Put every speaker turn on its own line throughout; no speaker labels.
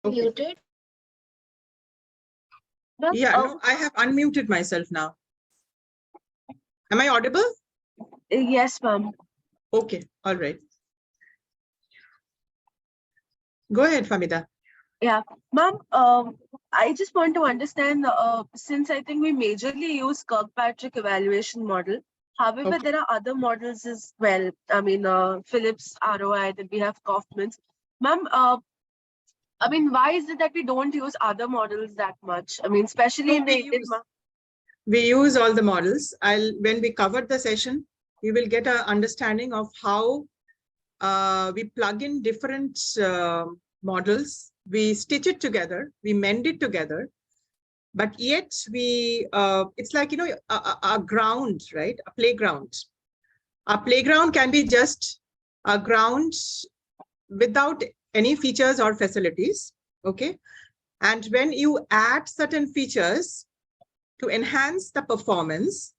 Okay.
Muted.
Yeah, no, I have unmuted myself now. Am I audible?
Yes, ma'am.
Okay, all right. Go ahead, Famida.
Yeah, ma'am. I just want to understand. Since I think we majorly use Kirkpatrick evaluation model. However,
Okay.
there are other models as well. I mean, Phillips ROI. Then we have Kaufman's. Ma'am, I mean, why is it that we don't use other models that much? I mean, especially
No,
in the Indian market.
we use all the models. When we cover the session, you will get an understanding of how we plug in different models. We stitch it together, we mend it together, but yet it's like, you know, a ground, right? A playground. A playground can be just a ground without any features or facilities, okay? And when you add certain features to enhance the performance,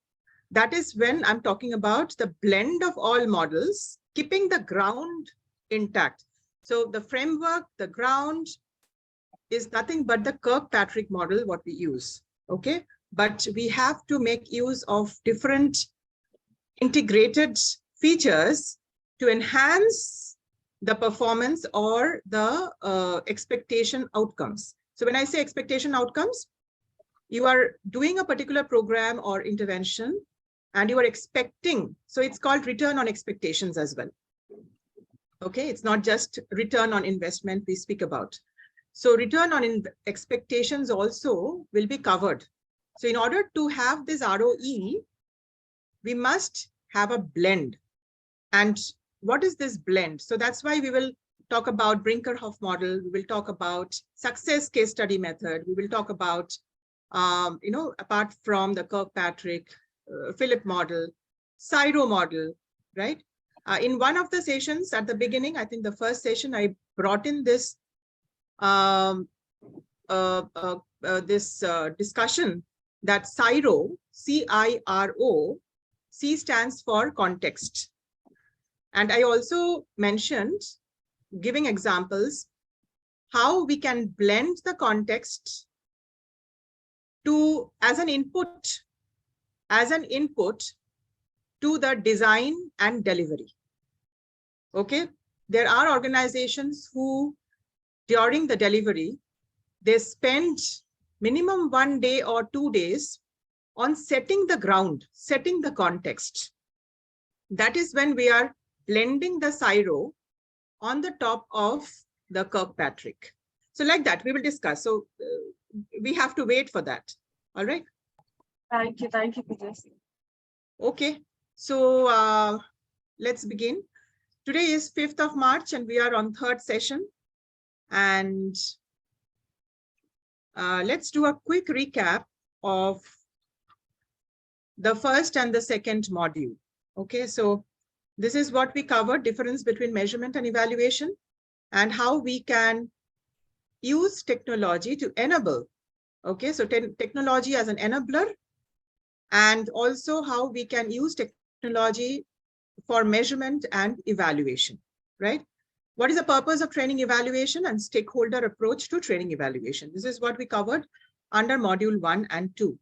that is when I'm talking about the blend of all models, keeping the ground intact. So the framework, the ground is nothing but the Kirkpatrick model, what we use, okay? But we have to make use of different integrated features to enhance the performance or the expectation outcomes. So when I say expectation outcomes, you are doing a particular program or intervention and you are expecting, so it's called return on expectations as well. Okay, it's not just return on investment we speak about. So return on expectations also will be covered. So in order to have this ROE, we must have a blend. And what is this blend? So that's why we will talk about Brinkerhoff model. We will talk about success case study method. We will talk about, you know, apart from the Kirkpatrick, Philip model, CSIRO model, right? In one of the sessions at the beginning, I think the first session, I brought in this discussion that CSIRO, C-I-R-O, C stands for context. And I also mentioned, giving examples, how we can blend the context to as an input to the design and delivery. Okay, there are organizations who during the delivery, they spend minimum 1 day or 2 days on setting the ground, setting the context. That is when we are blending the CSIRO on the top of the Kirkpatrick. So like that, we will discuss. So we have to wait for that. All right.
Thank you, Pooja.
Okay, so let's begin. Today is 5th of March and we are on 3rd session. And let's do a quick recap of the first and the second module. Okay, so this is what we covered, difference between measurement and evaluation, and how we can use technology to enable. Okay, so technology as an enabler, and also how we can use technology for measurement and evaluation, right? What is the purpose of training evaluation and stakeholder approach to training evaluation? This is what we covered under module 1 and 2.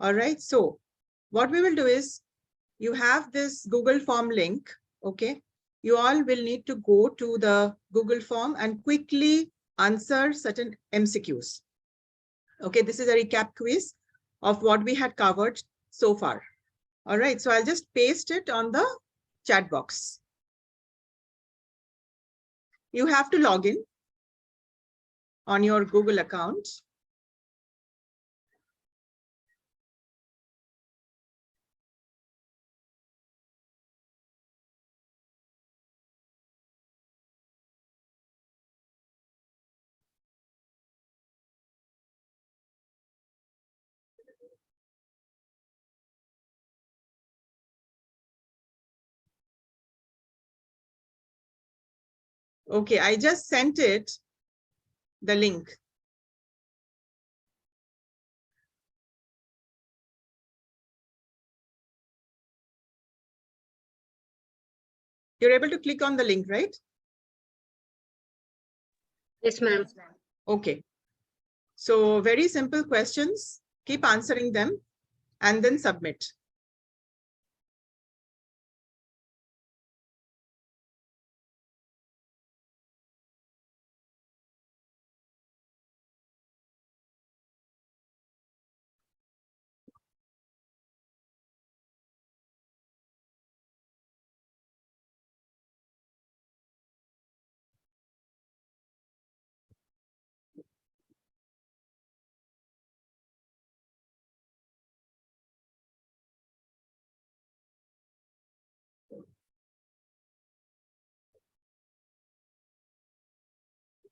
All right, so what we will do is, you have this Google form link, okay? You all will need to go to the Google form and quickly answer certain MCQs. Okay, this is a recap quiz of what we had covered so far. All right, so I'll just paste it on the chat box. You have to log in on your Google account. Okay, I just sent it, the link. You're able to click on the link, right?
Yes, ma'am.
Okay. So very simple questions. Keep answering them and then submit.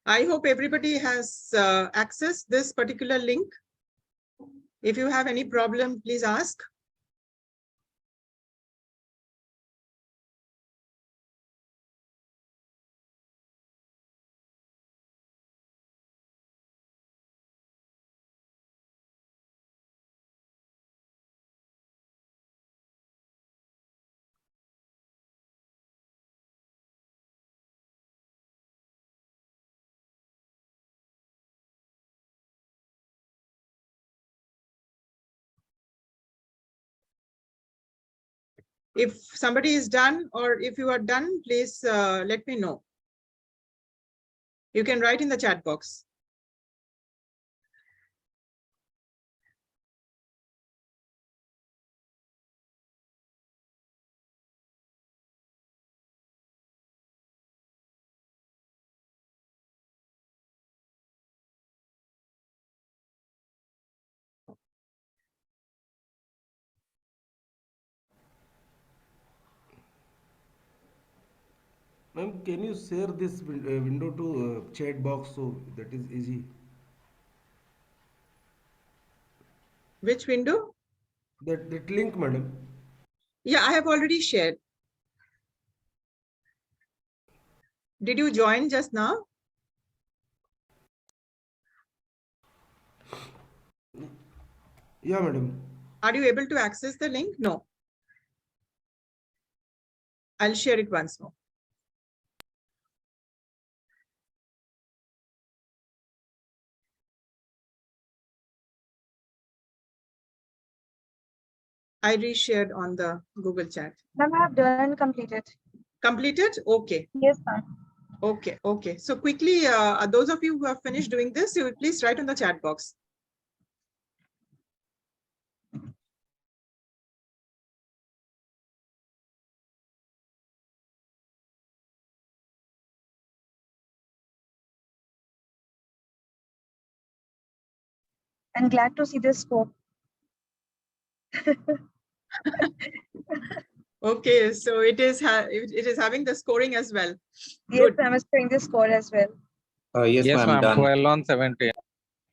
I hope everybody has accessed this particular link. If you have any problem, please ask. If somebody is done or if you are done, please let me know. You can write in the chat box.
Ma'am, can you share this window to chat box so that is easy?
Which window?
That link, madam.
Yeah, I have already shared. Did you join just now?
Yeah, madam.
Are you able to access the link? No. I'll share it once more. I reshared on the Google chat.
Ma'am, I have done and completed.
Completed? Okay.
Yes, ma'am.
Okay. Okay. So quickly, those of you who have finished doing this, you will please write in the chat box.
I'm glad to see this scope.
Okay, so it is having the scoring as well.
Yes,
Good.
I'm showing the score as well.
Yes,
Yes,
ma'am,
ma'am.
done.
12 on 17.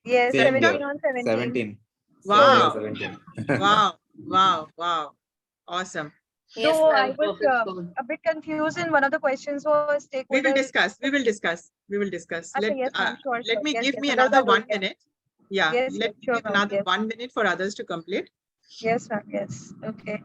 Yes,
Same
17
here.
on 17.
17.
Wow.
17.
Wow. Wow. Wow. Awesome.
Yes,
So I
ma'am.
was
Perfect score.
a bit confused in one of the questions was
We will
stakeholder.
discuss. We will discuss. We will discuss.
Okay, yes, ma'am. Sure,
Let
sure.
me
Yes,
give
yes.
me
Others
another
are doing
1
it.
minute. Yeah.
Yes,
Let
yes,
me
sure,
give
ma'am.
another
Yes.
1 minute for others to complete.
Yes, ma'am. Yes. Okay.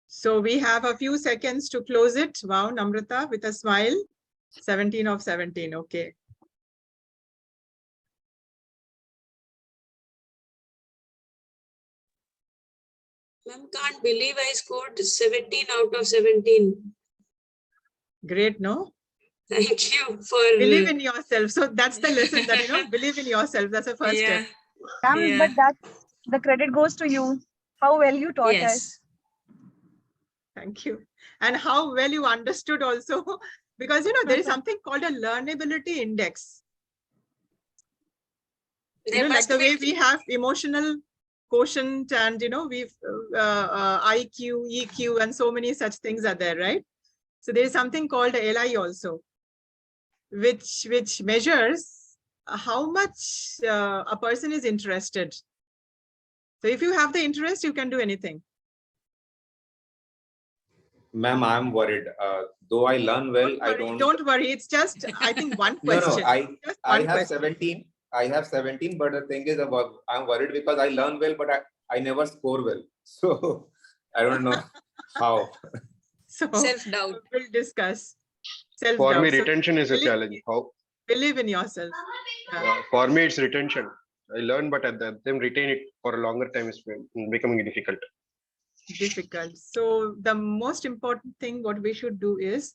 So we have a few seconds to close it. Wow, Namrata with a smile. 17 of 17. Okay.
Ma'am, can't believe I scored 17 out of 17.
Great, no?
Thank you for
Believe in yourself. So that's the lesson that, believe in yourself. That's the first step.
Ma'am, but that's the credit goes to you. How well you taught us.
Yes.
Thank you. And how well you understood also, because, there is something called a learnability index.
There
Like
must
the way
be.
we have emotional quotient and, we've IQ, EQ, and so many such things are there, right? So there is something called LI also, which measures how much a person is interested. So if you have the interest, you can do anything.
Ma'am, I'm worried. Though I learn well,
Don't worry. It's just, I think, one
No,
question.
I have 17. I have 17, but the thing is about I'm worried because I learn well, but I never score well. So I don't know how.
So
Self-doubt.
we'll discuss.
For me,
Self-doubt. So
retention is a
believe-
challenge. How?
Believe in yourself. Yeah.
For me, it's retention. I learn, but at the then retain it for a longer time is becoming difficult.
Difficult. So the most important thing what we should do is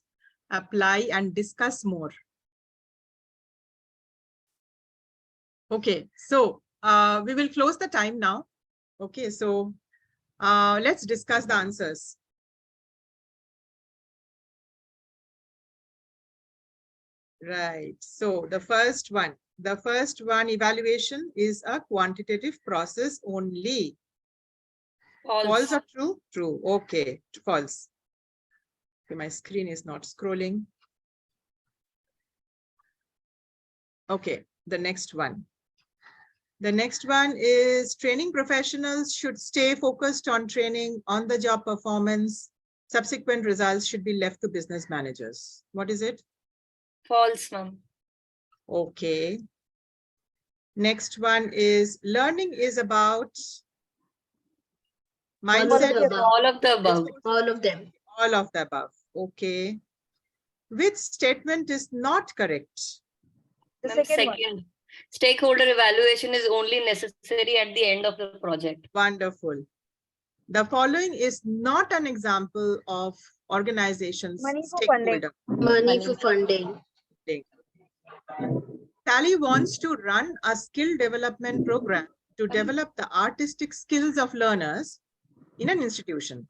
apply and discuss more. Okay, so we will close the time now. Okay, so let's discuss the answers. Right, so the first one evaluation is a quantitative process only. False or true? True. Okay, false. Okay, my screen is not scrolling. Okay, the next one. The next one is training professionals should stay focused on training, on the job performance. Subsequent results should be left to business managers. What is it?
False, ma'am.
Okay. Next one is learning is about mindset.
All of the above.
All of them.
All of the above. Okay. Which statement is not correct?
The
Ma'am,
second one.
second. Stakeholder evaluation is only necessary at the end of the project.
Wonderful. The following is not an example of organization's
Money for funding.
stakeholder.
Money for funding.
Sally wants to run a skill development program to develop the artistic skills of learners in an institution.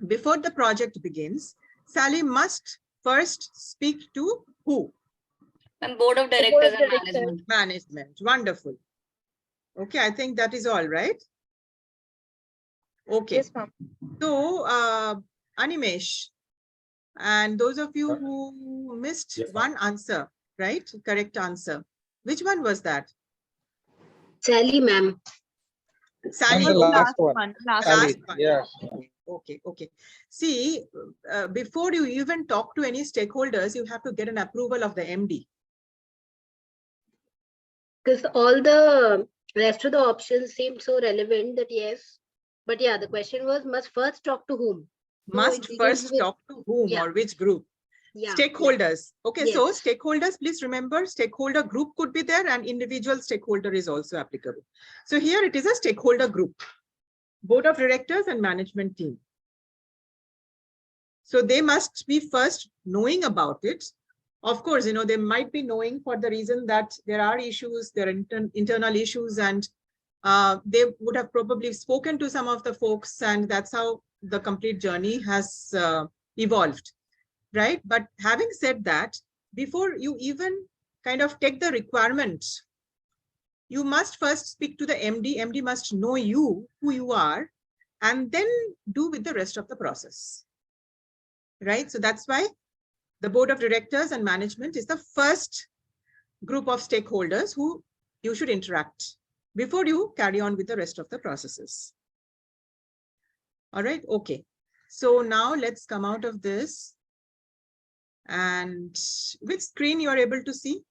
Before the project begins, Sally must first speak to who?
And board of
Board of
directors and
directors.
management.
Management. Wonderful. Okay, I think that is all right. Okay.
Yes, ma'am.
So, Animesh, and those of you who missed
Yes, ma'am.
one answer, right? Correct answer. Which one was that?
Sally, ma'am.
Sally.
The
Okay,
last one. Last one.
last one.
Yes.
Okay, okay. See, before you even talk to any stakeholders, you have to get an approval of the MD.
Because all the rest of the options seemed so relevant that yes. But yeah, the question was must first talk to whom? So
Must
it begins
first
with-
talk to whom
yeah.
or which group?
Yeah.
Stakeholders. Okay, so
Yes.
stakeholders, please remember, stakeholder group could be there and individual stakeholder is also applicable. So here it is a stakeholder group, board of directors and management team. So they must be first knowing about it. Of course, you know, they might be knowing for the reason that there are issues, there are internal issues, and they would have probably spoken to some of the folks, and that's how the complete journey has evolved. Right? But having said that, before you even kind of take the requirement, you must first speak to the MD. MD must know you, who you are, and then do with the rest of the process. Right? So that's why the board of directors and management is the first group of stakeholders who you should interact before you carry on with the rest of the processes. All right. Okay. So now let's come out of this. And which screen you are able to see?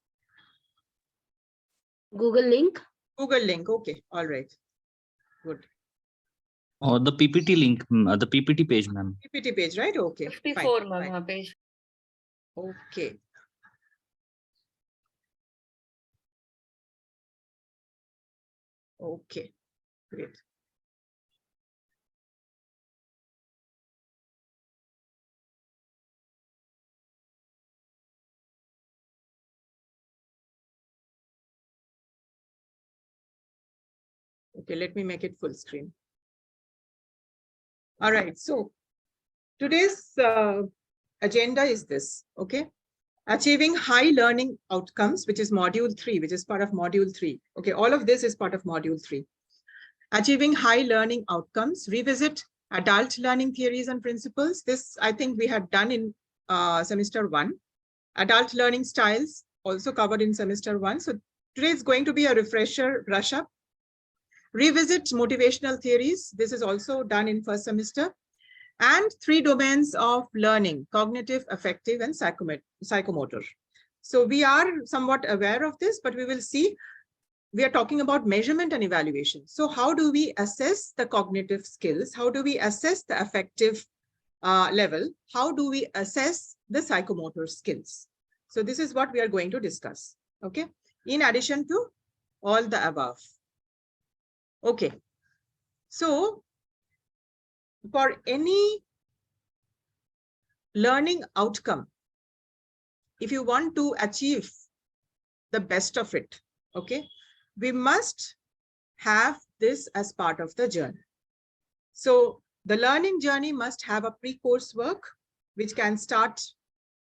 Google link.
Google link. Okay. All right. Good.
Or the PPT link, the PPT page, ma'am.
PPT page, right? Okay.
54,
fine,
ma'am,
fine.
page.
Okay. Okay. Great. Okay, let me make it full screen. All right, so today's agenda is this, okay? Achieving high learning outcomes, which is module 3, which is part of module 3. Okay, all of this is part of module 3. Achieving high learning outcomes, revisit adult learning theories and principles. This, I think we had done in semester 1. Adult learning styles, also covered in semester 1. So today is going to be a refresher brush up. Revisit motivational theories. This is also done in first semester. And 3 domains of learning: cognitive, affective, and psychomotor. So we are somewhat aware of this, but we will see we are talking about measurement and evaluation. So how do we assess the cognitive skills? How do we assess the affective level? How do we assess the psychomotor skills? So this is what we are going to discuss. Okay. In addition to all the above. Okay. So for any learning outcome, if you want to achieve the best of it, okay, we must have this as part of the journey. So the learning journey must have a pre-course work, which can start,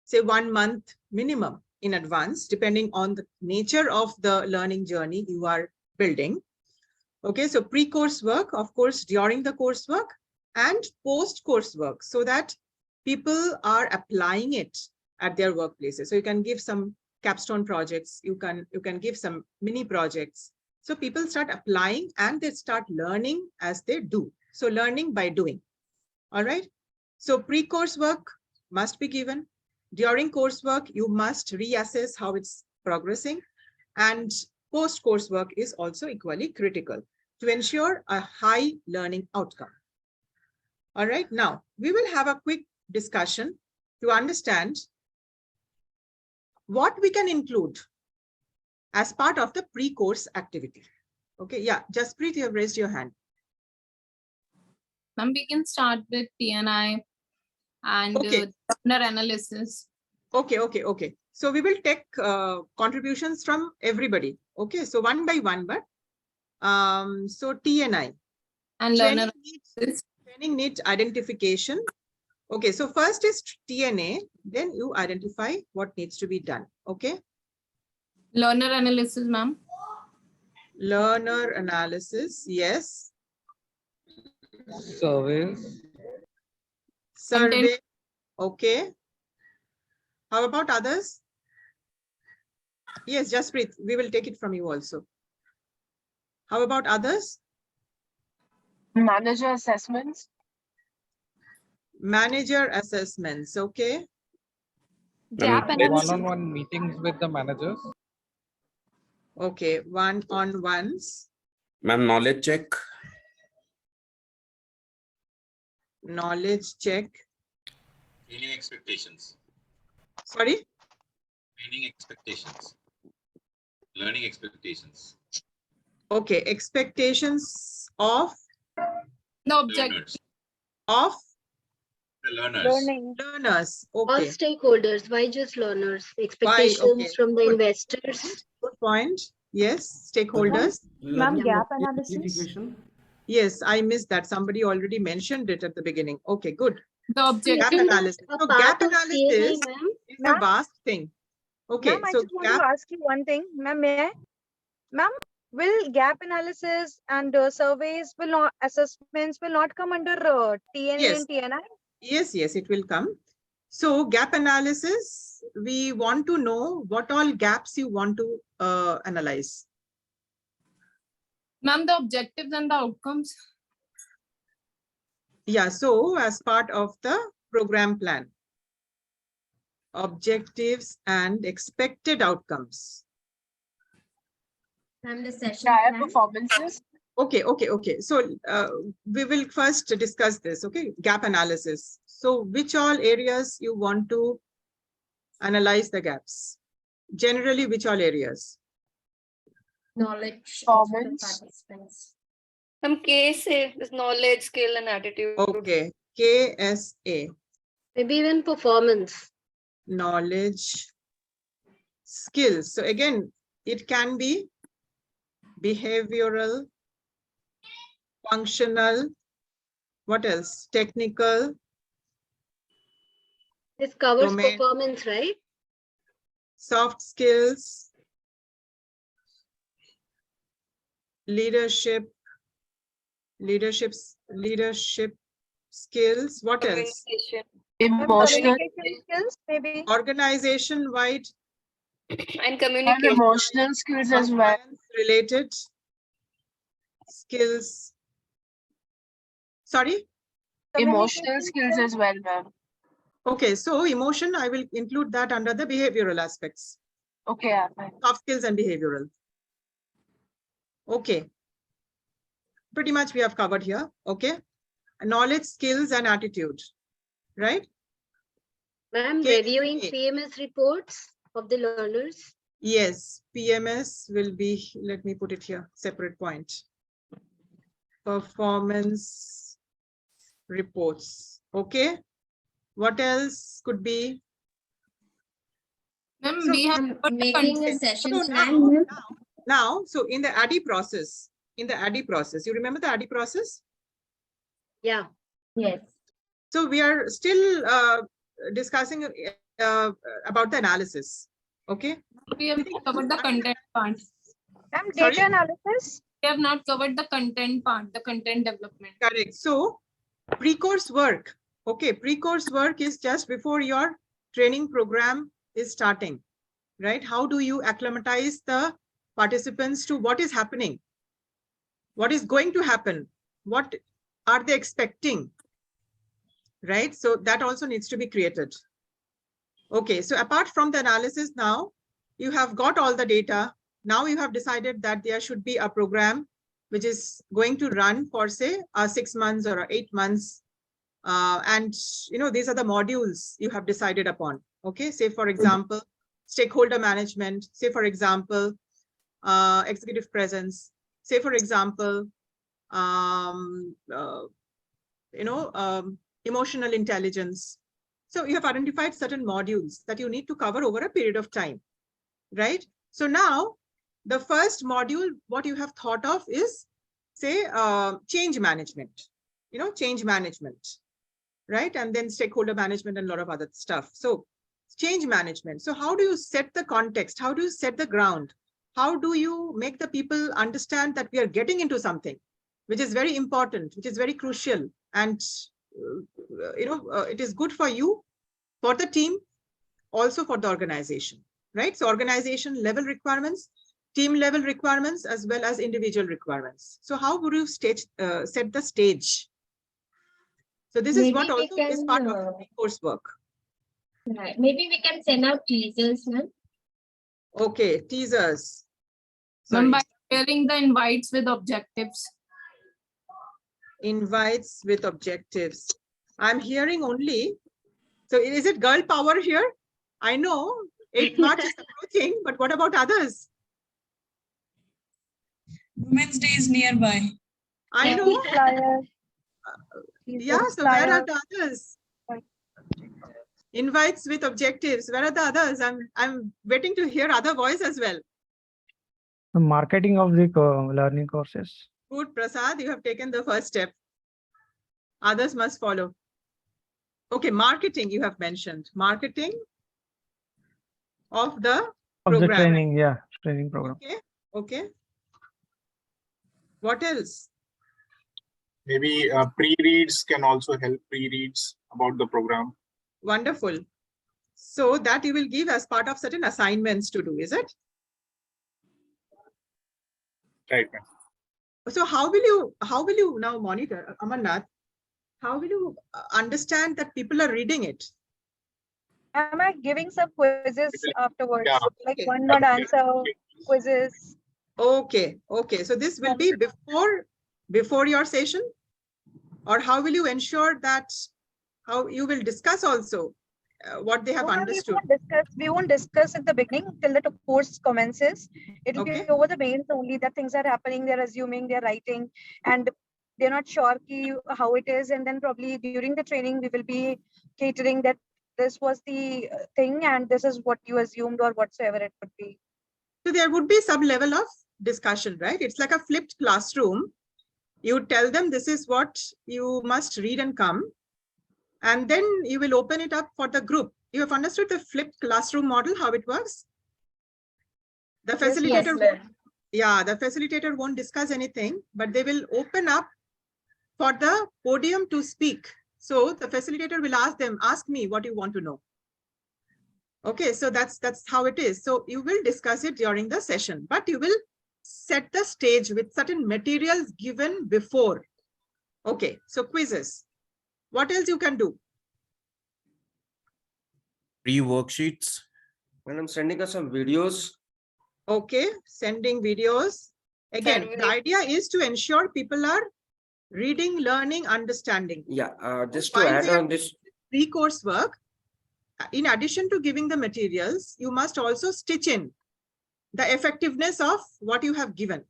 say, 1 month minimum in advance, depending on the nature of the learning journey you are building. Okay, so pre-course work, of course, during the coursework, and post-course work, so that people are applying it at their workplaces. So you can give some capstone projects, you can give some mini projects. So people start applying and they start learning as they do. So learning by doing. All right. So pre-course work must be given. During coursework, you must reassess how it's progressing. And post-course work is also equally critical to ensure a high learning outcome. All right. Now, we will have a quick discussion to understand what we can include as part of the pre-course activity. Okay, yeah, Jaspreet, you have raised your hand.
Ma'am, we can start with TNI and learner analysis.
Okay. So we will take contributions from everybody. Okay, so one by one, but so TNI.
And learner analysis.
Training needs identification. Okay, so first is TNA, then you identify what needs to be done. Okay.
Learner analysis, ma'am.
Learner analysis, yes.
Surveys.
Survey, okay. How about others? Yes, Jaspreet, we will take it from you also. How about others?
Manager assessments.
Manager assessments, okay.
Gap analysis.
One-on-one meetings with the managers.
Okay, one-on-ones.
Ma'am, knowledge check.
Knowledge check.
Training expectations.
Sorry?
Training expectations. Learning expectations.
Okay, expectations of?
The objective.
Of?
The learners.
Learners,
All
okay.
stakeholders. Why just learners?
Why?
Expectations
Okay.
from the
Good.
investors.
Good point. Yes, stakeholders.
Ma'am, gap
Learning
analysis.
identification.
Yes, I missed that. Somebody already mentioned it at the beginning. Okay, good.
The objective.
Gap analysis.
A
So
part
gap
of
analysis
TNI, ma'am.
is a vast thing. Okay,
Ma'am, I
so
just want
gap,
to ask you one thing. Ma'am, may I? Ma'am, will gap analysis and surveys will not, assessments will not come under TNA
Yes.
and TNI?
yes, it will come. So gap analysis, we want to know what all gaps you want to analyze.
Ma'am, the objectives and the outcomes.
Yeah, so as part of the program plan, objectives and expected outcomes.
And the session
Prior
plan.
performances.
Okay. So we will first discuss this, okay? Gap analysis. So which all areas you want to analyze the gaps? Generally, which all areas?
Knowledge of the
Performance.
participants.
Some KSA is knowledge, skill, and attitude.
Okay, KSA,
Maybe even performance.
knowledge, skills. So again, it can be behavioral, functional, what else? Technical,
This covers
Domain.
performance, right?
soft skills, leadership skills. What else?
Communication.
Emotional
Communication skills, maybe.
Organization wide,
And
and
communication.
emotional skills as well.
related skills. Sorry?
Emotional skills as well, ma'am.
Okay, so emotion, I will include that under the behavioral aspects,
Okay, yeah, fine.
soft skills and behavioral. Okay. Pretty much we have covered here. Okay. Knowledge, skills, and attitude. Right?
Ma'am, reviewing PMS reports of the learners.
Yes, PMS will be, let me put it here, separate point. Performance reports. Okay. What else could be?
Ma'am,
So,
we have
making a session
so
plan.
now, so in the ADDIE process, you remember the ADDIE process?
Yeah.
Yes.
So we are still discussing about the analysis. Okay.
We have covered the content part.
Ma'am,
Sorry?
data analysis?
We have not covered the content part, the content development.
Correct. So pre-course work. Okay. Pre-course work is just before your training program is starting, right? How do you acclimatize the participants to what is happening? What is going to happen? What are they expecting? Right? So that also needs to be created. Okay, so apart from the analysis now, you have got all the data. Now you have decided that there should be a program which is going to run for say 6 months or 8 months. And these are the modules you have decided upon. Okay, say for example, stakeholder management, say for example, executive presence, say for example, emotional intelligence. So you have identified certain modules that you need to cover over a period of time, right? So now the first module, what you have thought of is say change management, change management, right? And then stakeholder management and a lot of other stuff. So change management. So how do you set the context? How do you set the ground? How do you make the people understand that we are getting into something which is very important, which is very crucial, and it is good for you, for the team, also for the organization, right? So organization level requirements, team level requirements, as well as individual requirements. So how would you set the stage? So this is what also is part of the coursework.
Right. Maybe we can send out teasers, ma'am.
Okay, teasers.
Ma'am, by sharing the invites with objectives.
Invites with objectives. I'm hearing only. So is it girl power here? I know 8th March is approaching, but what about others?
Women's Day is nearby.
I know. Yeah, so where are the others? Invites with objectives. Where are the others? I'm waiting to hear other voice as well.
The marketing of the learning courses.
Good, Prasad, you have taken the first step. Others must follow. Okay, marketing you have mentioned. Marketing of the program.
The training, yeah, training program.
Okay, okay. What else?
Maybe pre-reads can also help, pre-reads about the program.
Wonderful. So that you will give as part of certain assignments to do, is it?
Right.
So how will you now monitor, Amarnath? How will you understand that people are reading it?
Am I giving some quizzes afterwards?
Yeah.
Like
Okay.
one-word answer quizzes?
Okay, okay. So this will be before your session? Or how will you ensure that, how you will discuss also what they have understood?
We won't discuss at the beginning till the course commences. It will be over the mails only that things are happening, they're assuming, they're writing, and they're not sure how it is. And then probably during the training, we will be catering that this was the thing and this is what you assumed or whatsoever it would be.
So there would be some level of discussion, right? It's like a flipped classroom. You tell them this is what you must read and come. And then you will open it up for the group. You have understood the flipped classroom model, how it works? The facilitator, the facilitator won't discuss anything, but they will open up for the podium to speak. So the facilitator will ask me what you want to know. Okay, so that's how it is. So you will discuss it during the session, but you will set the stage with certain materials given before. Okay, so quizzes. What else you can do?
Pre-worksheets. And I'm sending us some videos.
Okay, sending videos. Again, the idea is to ensure people are reading, learning, understanding.
Yeah, just to
While
add
they are
on this,
pre-course work, in addition to giving the materials, you must also stitch in the effectiveness of what you have given.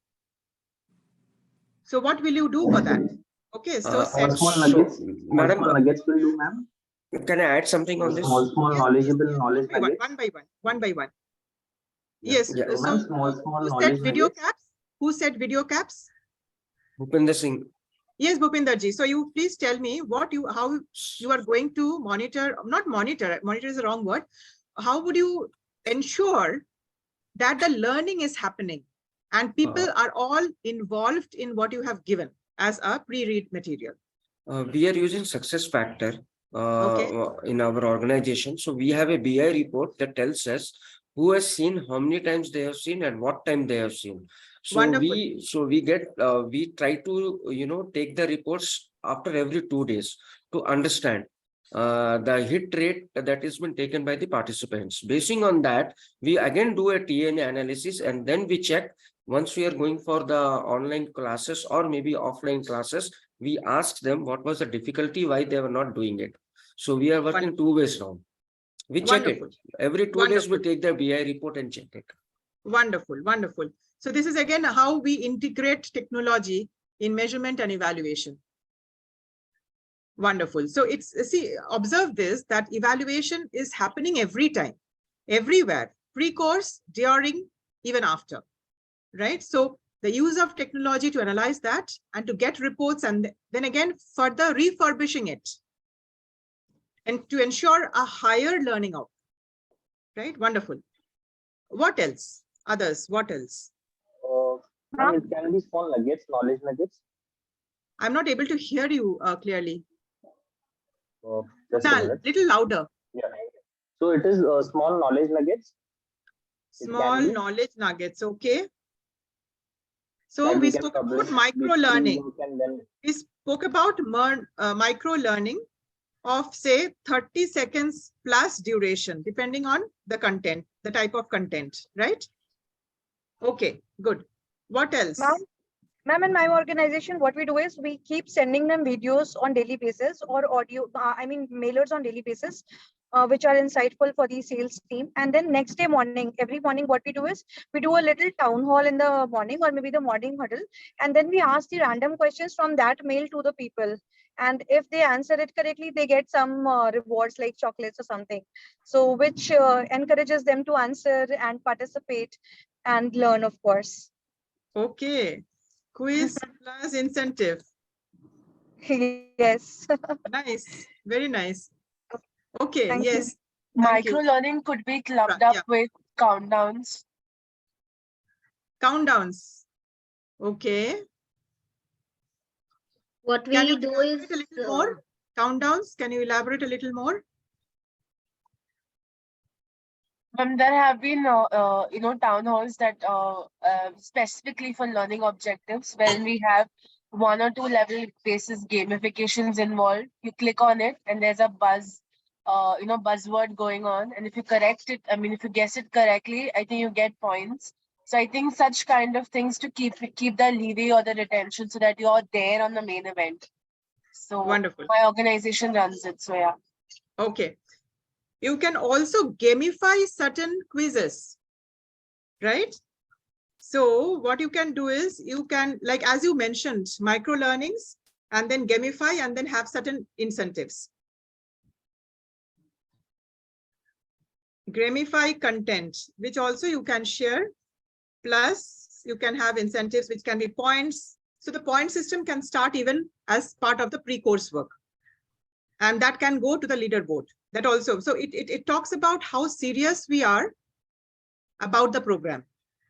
So what will you do for that? Okay, so
small nuggets.
Madam,
Small nuggets will do, ma'am.
Can I add something on this?
Small knowledgeable knowledge
one
nuggets.
by one. Yes.
Yeah.
So
small
who
knowledge
said video
nuggets.
caps? Who said video caps?
Bhupinder Singh.
Yes, Bhupinderji. So you please tell me how you are going to monitor, not monitor is the wrong word. How would you ensure that the learning is happening and people are all involved in what you have given as a pre-read material?
We are using success factor in our organization. So we have a BI report that tells us who has seen, how many times they have seen, and what time they have seen. So
Wonderful.
we try to take the reports after every 2 days to understand the hit rate that has been taken by the participants. Basing on that, we again do a TNA analysis, and then we check once we are going for the online classes or maybe offline classes, we ask them what was the difficulty, why they were not doing it. So we are working 2 ways now. We check it. Every 2 days we take the BI report and check it.
Wonderful, wonderful. So this is again how we integrate technology in measurement and evaluation. Wonderful. So observe this, that evaluation is happening every time, everywhere, pre-course, during, even after, right? So the use of technology to analyze that and to get reports and then again further refurbishing it and to ensure a higher learning outcome, right? Wonderful. What else? Others, what else?
It can be small nuggets, knowledge nuggets.
I'm not able to hear you clearly.
Just a minute.
Little louder.
Yeah. So it is small knowledge nuggets.
Small knowledge nuggets. Okay. So we spoke about micro learning. We spoke about micro learning of say 30 seconds plus duration, depending on the content, the type of content, right? Okay, good. What else?
Ma'am, in my organization, what we do is we keep sending them videos on daily basis or audio, mailers on daily basis, which are insightful for the sales team. And then next day morning, every morning, what we do is we do a little town hall in the morning or maybe the morning huddle. And then we ask the random questions from that mail to the people. And if they answer it correctly, they get some rewards like chocolates or something. So which encourages them to answer and participate and learn, of course.
Okay. Quiz plus incentive.
Yes.
Nice. Very nice. Okay.
Thank
yes.
Micro learning could be clubbed up with countdowns.
Countdowns. Okay.
What we do is
a little more countdowns. Can you elaborate a little more?
There have been, town halls that specifically for learning objectives, when we have 1 or 2 level basis gamifications involved. You click on it and there's a buzzword going on. And if you correct it, if you guess it correctly, I think you get points. So I think such kind of things to keep the leeway or the retention so that you're there on the main event. So
wonderful.
My organization runs it. So yeah.
Okay. You can also gamify certain quizzes, right? So what you can do is you can, like as you mentioned, micro learnings and then gamify and then have certain incentives. Gamify content, which also you can share, plus you can have incentives, which can be points. So the point system can start even as part of the pre-course work. And that can go to the leaderboard. That also, so it talks about how serious we are about the program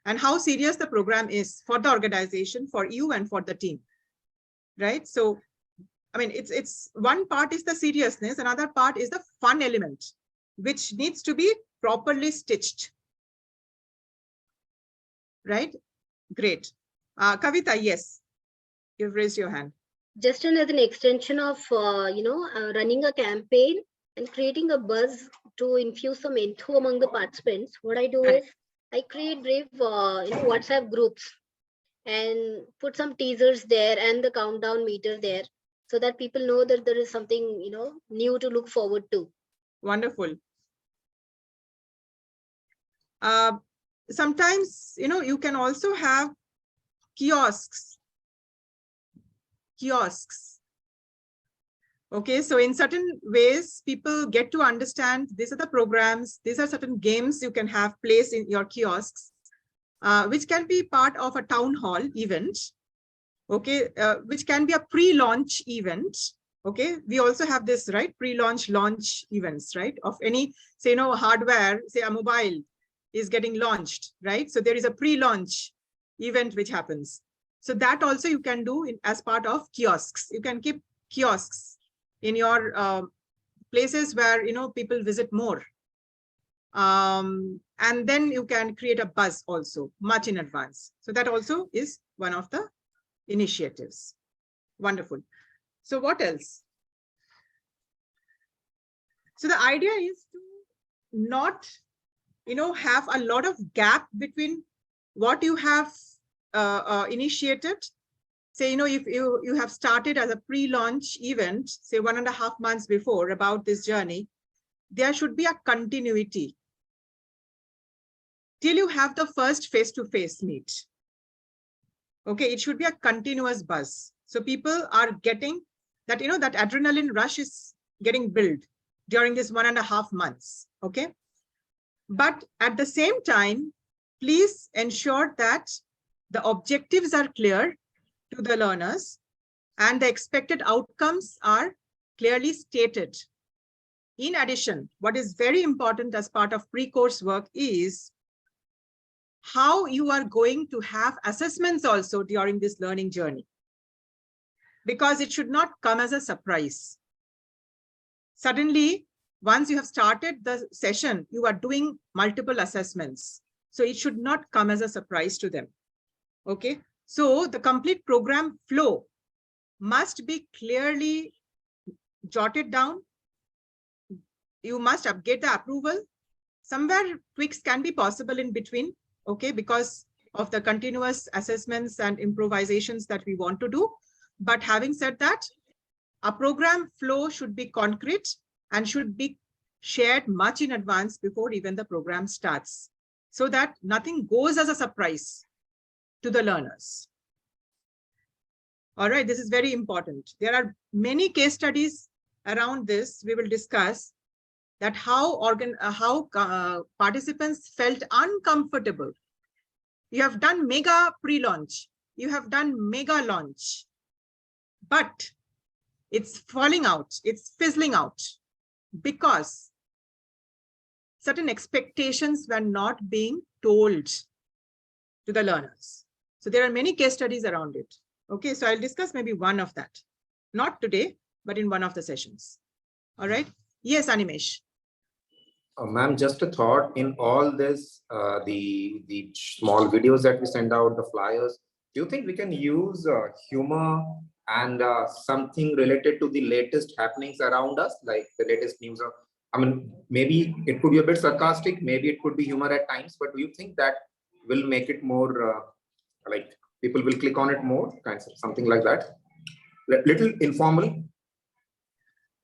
and how serious the program is for the organization, for you and for the team, right? So, it's one part is the seriousness, another part is the fun element, which needs to be properly stitched, right? Great. Kavita, yes, you've raised your hand.
Just as an extension of, running a campaign and creating a buzz to infuse some enthusiasm among the participants, what I do is I create brave WhatsApp groups and put some teasers there and the countdown meter there, so that people know that there is something, new to look forward to.
Wonderful. Sometimes, you can also have kiosks. Okay, so in certain ways, people get to understand these are the programs, these are certain games you can have placed in your kiosks, which can be part of a town hall event, okay, which can be a pre-launch event. Okay, we also have this, right? Pre-launch, launch events, right? Of any, say, hardware, say a mobile is getting launched, right? So there is a pre-launch event which happens. So that also you can do as part of kiosks. You can keep kiosks in your places where, people visit more. And then you can create a buzz also much in advance. So that also is one of the initiatives. Wonderful. So what else? So the idea is to not, have a lot of gap between what you have initiated. Say, if you have started as a pre-launch event, say 1.5 months before about this journey, there should be a continuity till you have the first face-to-face meet. Okay, it should be a continuous buzz. So people are getting that, that adrenaline rush is getting built during this 1.5 months. Okay. But at the same time, please ensure that the objectives are clear to the learners and the expected outcomes are clearly stated. In addition, what is very important as part of pre-course work is how you are going to have assessments also during this learning journey, because it should not come as a surprise. Suddenly, once you have started the session, you are doing multiple assessments. So it should not come as a surprise to them. Okay. So the complete program flow must be clearly jotted down. You must get the approval. Somewhere tweaks can be possible in between. Okay, because of the continuous assessments and improvisations that we want to do. But having said that, a program flow should be concrete and should be shared much in advance before even the program starts, so that nothing goes as a surprise to the learners. All right, this is very important. There are many case studies around this. We will discuss that how participants felt uncomfortable. You have done mega pre-launch, you have done mega launch, but it's falling out, it's fizzling out because certain expectations were not being told to the learners. So there are many case studies around it. Okay, so I'll discuss maybe one of that, not today, but in one of the sessions. All right. Yes, Animesh.
Ma'am, just a thought in all this, the small videos that we send out, the flyers, do you think we can use humor and something related to the latest happenings around us, like the latest news? I mean, maybe it could be a bit sarcastic, maybe it could be humor at times, but do you think that will make it more like people will click on it more, kind of something like that? Little informal.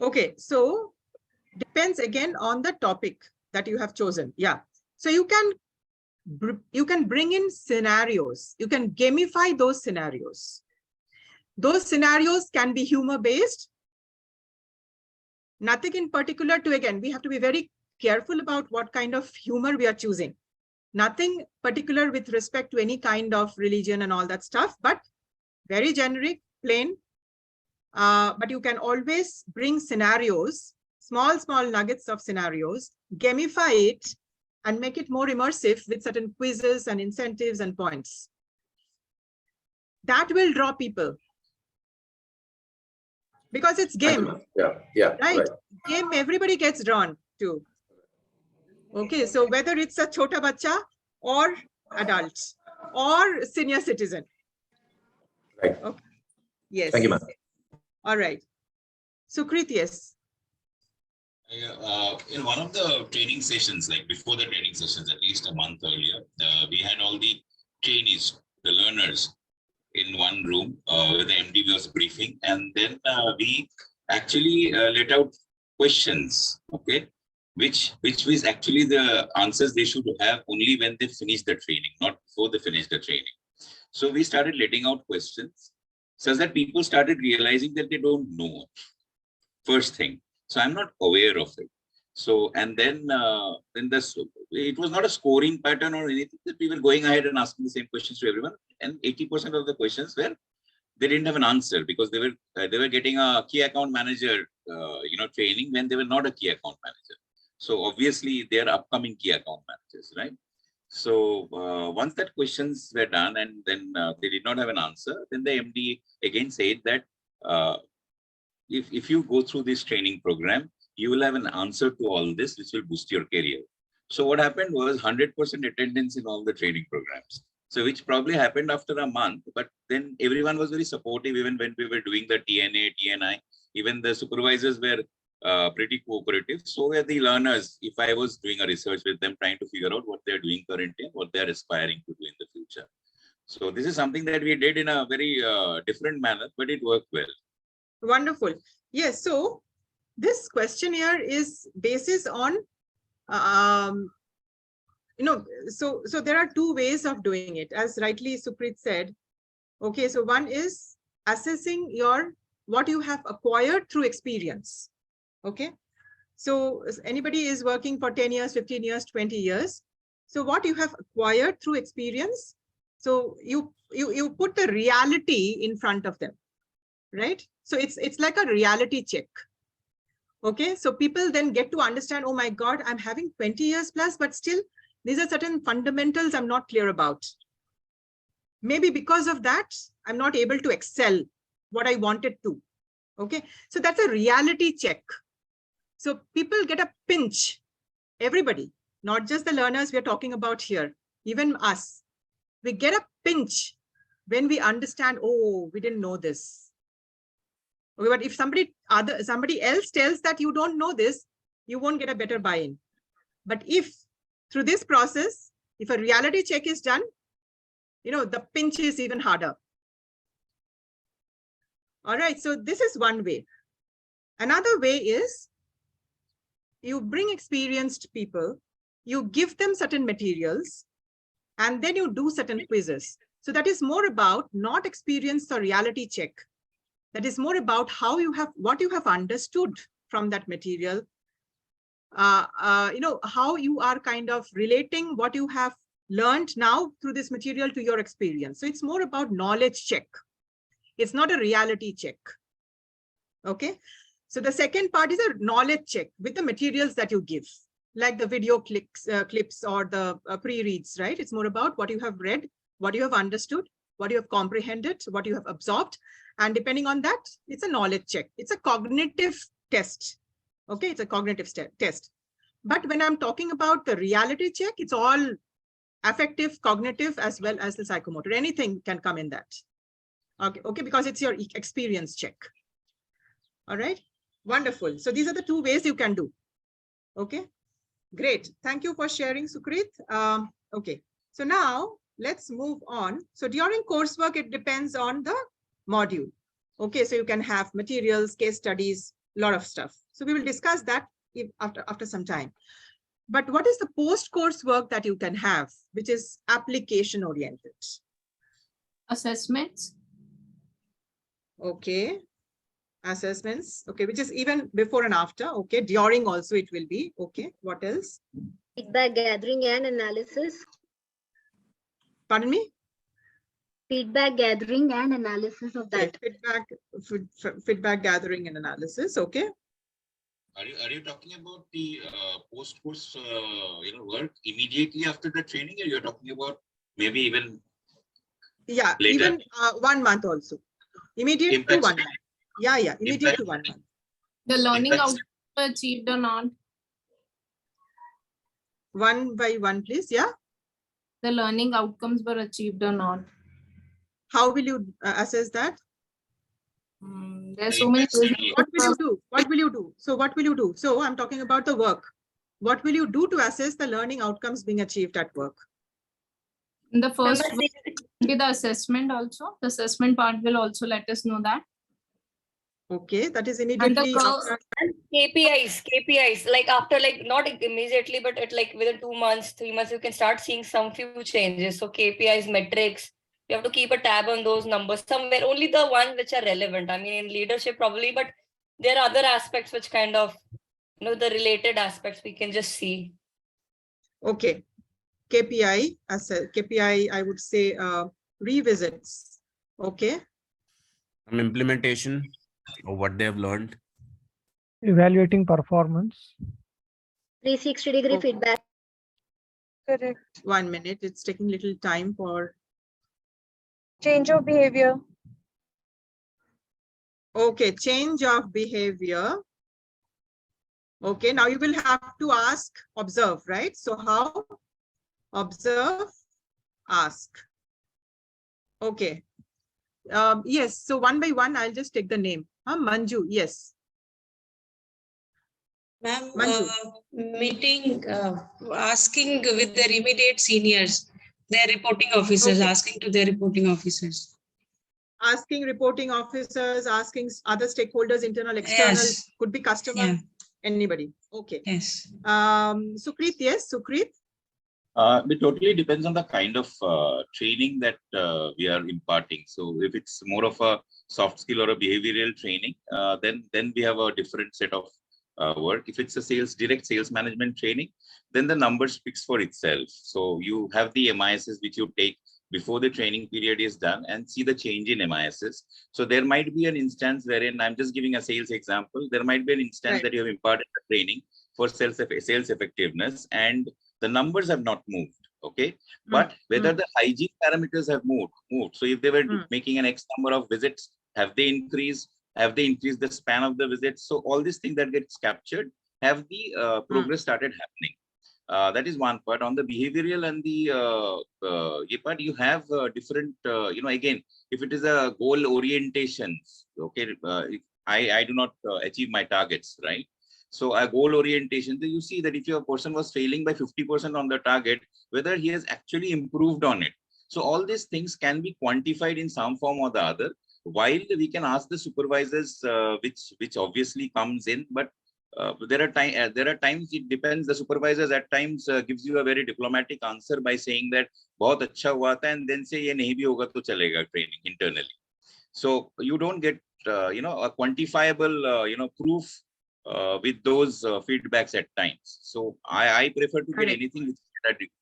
Okay, so depends again on the topic that you have chosen. Yeah, so you can bring in scenarios, you can gamify those scenarios. Those scenarios can be humor based, nothing in particular to, again, we have to be very careful about what kind of humor we are choosing. Nothing particular with respect to any kind of religion and all that stuff, but very generic, plain. But you can always bring scenarios, small nuggets of scenarios, gamify it and make it more immersive with certain quizzes and incentives and points. That will draw people. Because it's game.
Yeah.
Right? Game, everybody gets drawn to. Okay, so whether it's a chota bacha or adult or senior citizen.
Right.
Okay. Yes.
Thank you, ma'am.
All right. So, Krit, yes.
In one of the training sessions, like before the training sessions, at least a month earlier, we had all the trainees, the learners, in one room where the MD was briefing, and then we actually let out questions, okay, which was actually the answers they should have only when they finish the training, not before they finish the training. So we started letting out questions such that people started realizing that they don't know. First thing. So I'm not aware of it. So, and then it was not a scoring pattern or anything, that we were going ahead and asking the same questions to everyone. And 80% of the questions were, they didn't have an answer because they were getting a key account manager, training when they were not a key account manager. So obviously they are upcoming key account managers, right? So once that questions were done and then they did not have an answer, then the MD again said that if you go through this training program, you will have an answer to all this, which will boost your career. So what happened was 100% attendance in all the training programs. So which probably happened after a month, but then everyone was very supportive, even when we were doing the TNA, TNI, even the supervisors were pretty cooperative. So were the learners, if I was doing a research with them, trying to figure out what they're doing currently and what they're aspiring to do in the future. So this is something that we did in a very different manner, but it worked well.
Wonderful. Yes. So this questionnaire is basis on, so there are two ways of doing it, as rightly Supreet said. Okay. So one is assessing what you have acquired through experience. Okay. So anybody is working for 10 years, 15 years, 20 years. So what you have acquired through experience. So you put the reality in front of them, right? So it's like a reality check. Okay, so people then get to understand, oh my God, I'm having 20 years plus, but still these are certain fundamentals I'm not clear about. Maybe because of that, I'm not able to excel what I wanted to. Okay, so that's a reality check. So people get a pinch, everybody, not just the learners we are talking about here, even us. We get a pinch when we understand, oh, we didn't know this. Okay, but if somebody else tells that you don't know this, you won't get a better buy-in. But if through this process, if a reality check is done, the pinch is even harder. All right, so this is one way. Another way is you bring experienced people, you give them certain materials, and then you do certain quizzes. So that is more about not experience or reality check. That is more about what you have understood from that material. How you are kind of relating what you have learned now through this material to your experience. So it's more about knowledge check. It's not a reality check. Okay. So the second part is a knowledge check with the materials that you give, like the video clips or the pre-reads, right? It's more about what you have read, what you have understood, what you have comprehended, what you have absorbed. And depending on that, it's a knowledge check. It's a cognitive test. Okay, it's a cognitive test. But when I'm talking about the reality check, it's all affective, cognitive, as well as the psychomotor. Anything can come in that. Okay, because it's your experience check. All right, wonderful. So these are the two ways you can do. Okay, great. Thank you for sharing, Sukrit. Okay, so now let's move on. So during coursework, it depends on the module. Okay, so you can have materials, case studies, a lot of stuff. So we will discuss that after some time. But what is the post-course work that you can have, which is application oriented?
Assessments.
Okay. Assessments. Okay, which is even before and after. Okay, during also it will be. Okay, what else?
Feedback gathering and analysis.
Pardon me?
Feedback gathering and analysis of that.
Feedback gathering and analysis. Okay.
Are you talking about the post-course work immediately after the training, or you're talking about maybe even
later? Even 1 month also. Immediate to 1 month. Yeah, immediate to 1 month.
The learning outcomes were achieved or not?
One by one, please. Yeah.
The learning outcomes were achieved or not?
How will you assess that?
There's so many.
What will you do? What will you do? So what will you do? So I'm talking about the work. What will you do to assess the learning outcomes being achieved at work?
In the first
Remember,
week will be the assessment also. The assessment part will also let us know that.
Okay, that is
And the
immediately
curve,
after.
and KPIs, like after, like not immediately, but at like within 2 months, 3 months, you can start seeing some few changes. So KPIs, metrics, you have to keep a tab on those numbers somewhere, only the ones which are relevant. I mean, in leadership probably, but there are other aspects which kind of, the related aspects we can just see.
Okay, KPI, as a KPI, I would say revisits. Okay.
Some implementation of what they have learned.
Evaluating performance.
360-degree feedback.
Correct.
1 minute. It's taking little time for
Change of behavior.
Okay, change of behavior. Okay, now you will have to ask, observe, right? So how? Observe, ask. Okay. Yes, so one by one, I'll just take the name. Manju, yes.
Ma'am,
Manju.
meeting, asking with their immediate seniors, their reporting officers,
Okay.
asking to their reporting officers.
Asking reporting officers, asking other stakeholders, internal, external,
Yes.
could be customer,
Yeah.
anybody. Okay.
Yes.
Sukrit, yes, Sukrit.
It totally depends on the kind of training that we are imparting. So if it's more of a soft skill or a behavioral training, then we have a different set of work. If it's a direct sales management training, then the number speaks for itself. So you have the MISs which you take before the training period is done and see the change in MISs. So there might be an instance wherein, I'm just giving a sales example, there might be an instance that you have imparted a training for sales effectiveness and the numbers have not moved. Okay, but whether the hygiene parameters have moved. So if they were making an X number of visits, have they increased? Have they increased the span of the visits? So all these things that gets captured, have the progress started happening? That is one part. On the behavioral and the part, you have different, again, if it is a goal orientation, okay, I do not achieve my targets, right? So a goal orientation, you see that if your person was failing by 50% on the target, whether he has actually improved on it. So all these things can be quantified in some form or the other, while we can ask the supervisors, which obviously comes in, but there are times it depends. The supervisors at times gives you a very diplomatic answer by saying that bahut acha hua tha, and then say ye nahi bhi hoga to chalega training internally. So you don't get a quantifiable proof with those feedbacks at times. So I prefer to get anything which is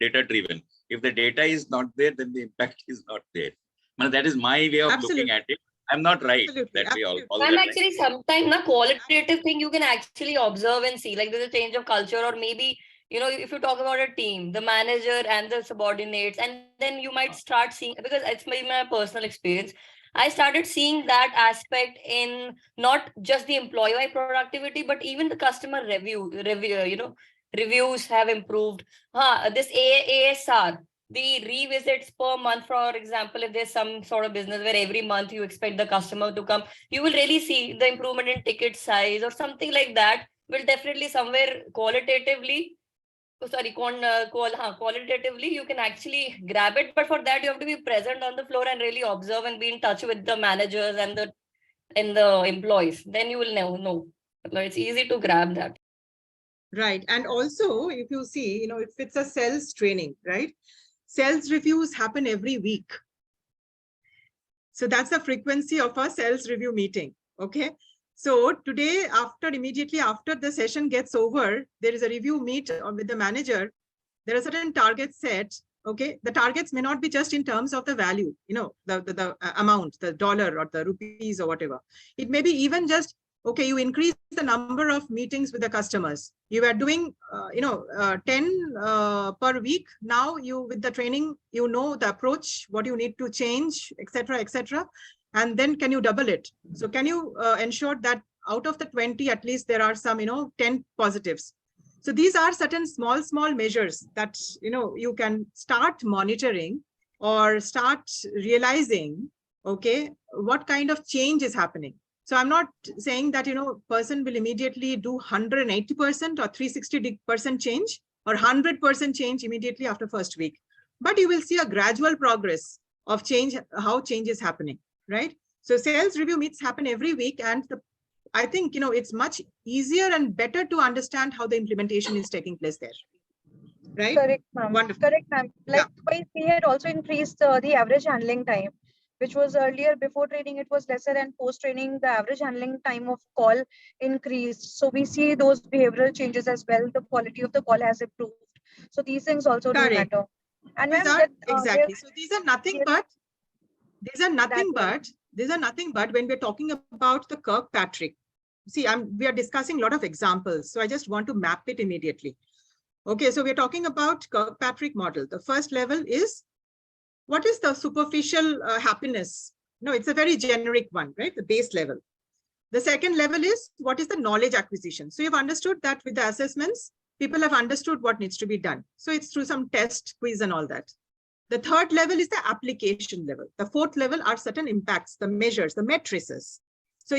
data driven. If the data is not there, then the impact is not there. Now, that is my way of looking at it. I'm not right that way all the
And
time.
actually, sometimes the qualitative thing you can actually observe and see, like there's a change of culture, or maybe, if you talk about a team, the manager and the subordinates, and then you might start seeing, because it's my personal experience, I started seeing that aspect in not just the employee productivity, but even the customer reviews have improved. This ASR, the revisits per month, for example, if there's some sort of business where every month you expect the customer to come, you will really see the improvement in ticket size or something like that will definitely somewhere qualitatively you can actually grab it. But for that, you have to be present on the floor and really observe and be in touch with the managers and the employees. Then you will know. It's easy to grab that.
Right. And also, if you see, if it's a sales training, right? Sales reviews happen every week. So that's the frequency of a sales review meeting. Okay. So today, immediately after the session gets over, there is a review meet with the manager. There are certain targets set. Okay. The targets may not be just in terms of the value, the amount, the dollar or the rupees or whatever. It may be even just, okay, you increase the number of meetings with the customers. You are doing, 10 per week. Now with the training, the approach, what you need to change, etc. And then can you double it? So can you ensure that out of the 20, at least there are some, 10 positives. So these are certain small measures that, you can start monitoring or start realizing, okay, what kind of change is happening. So I'm not saying that, person will immediately do 180% or 360% change or 100% change immediately after first week. but you will see a gradual progress of change, how change is happening, right? So sales review meets happen every week, and I think, it's much easier and better to understand how the implementation is taking place there, right?
Correct, ma'am.
Wonderful.
Correct, ma'am. Likewise, we had also increased the average handling time, which was earlier before training, it was lesser, and post training, the average handling time of call increased. So we see those behavioral changes as well. The quality of the call has improved. So these things also do
Correct.
matter. And
These
ma'am,
are exactly. So these are nothing but when we're talking about the Kirkpatrick. See, we are discussing a lot of examples, so I just want to map it immediately. Okay, so we're talking about Kirkpatrick model. The first level is, what is the superficial happiness? No, it's a very generic one, right? The base level. The second level is, what is the knowledge acquisition? So you've understood that with the assessments, people have understood what needs to be done. So it's through some test, quiz and all that. The third level is the application level. The fourth level are certain impacts, the measures, the matrices. So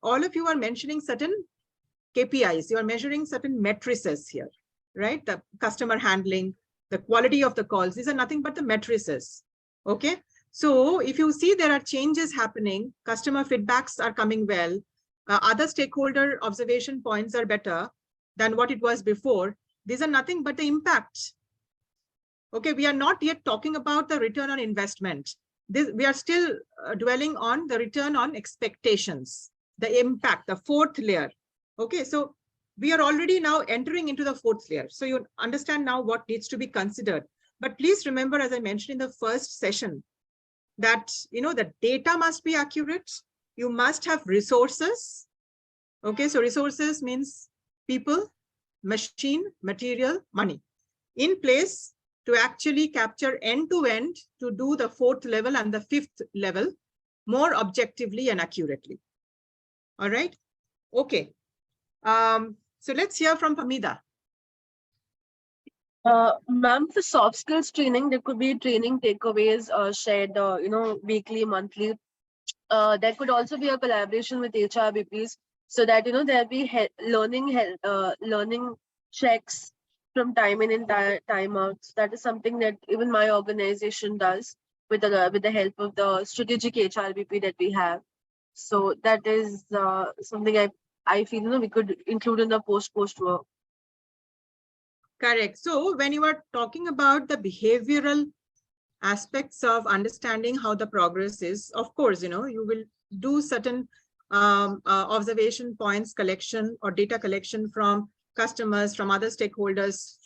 all of you are mentioning certain KPIs. You are measuring certain matrices here, right? The customer handling, the quality of the calls. These are nothing but the matrices. Okay. So if you see there are changes happening, customer feedbacks are coming well, other stakeholder observation points are better than what it was before. These are nothing but the impact. Okay, we are not yet talking about the return on investment. We are still dwelling on the return on expectations, the impact, the fourth layer. Okay, so we are already now entering into the fourth layer. So you understand now what needs to be considered. But please remember, as I mentioned in the first session, that the data must be accurate. You must have resources. Okay, so resources means people, machine, material, money in place to actually capture end-to-end to do the fourth level and the fifth level more objectively and accurately. All right. Okay. So let's hear from Hamida.
Ma'am, for soft skills training, there could be training takeaways shared, weekly, monthly. There could also be a collaboration with HRBPs so that, there'll be learning checks from time in and time out. So that is something that even my organization does with the help of the strategic HRBP that we have. So that is something I feel we could include in the post work.
Correct. So when you are talking about the behavioral aspects of understanding how the progress is, of course, you will do certain observation points collection or data collection from customers, from other stakeholders,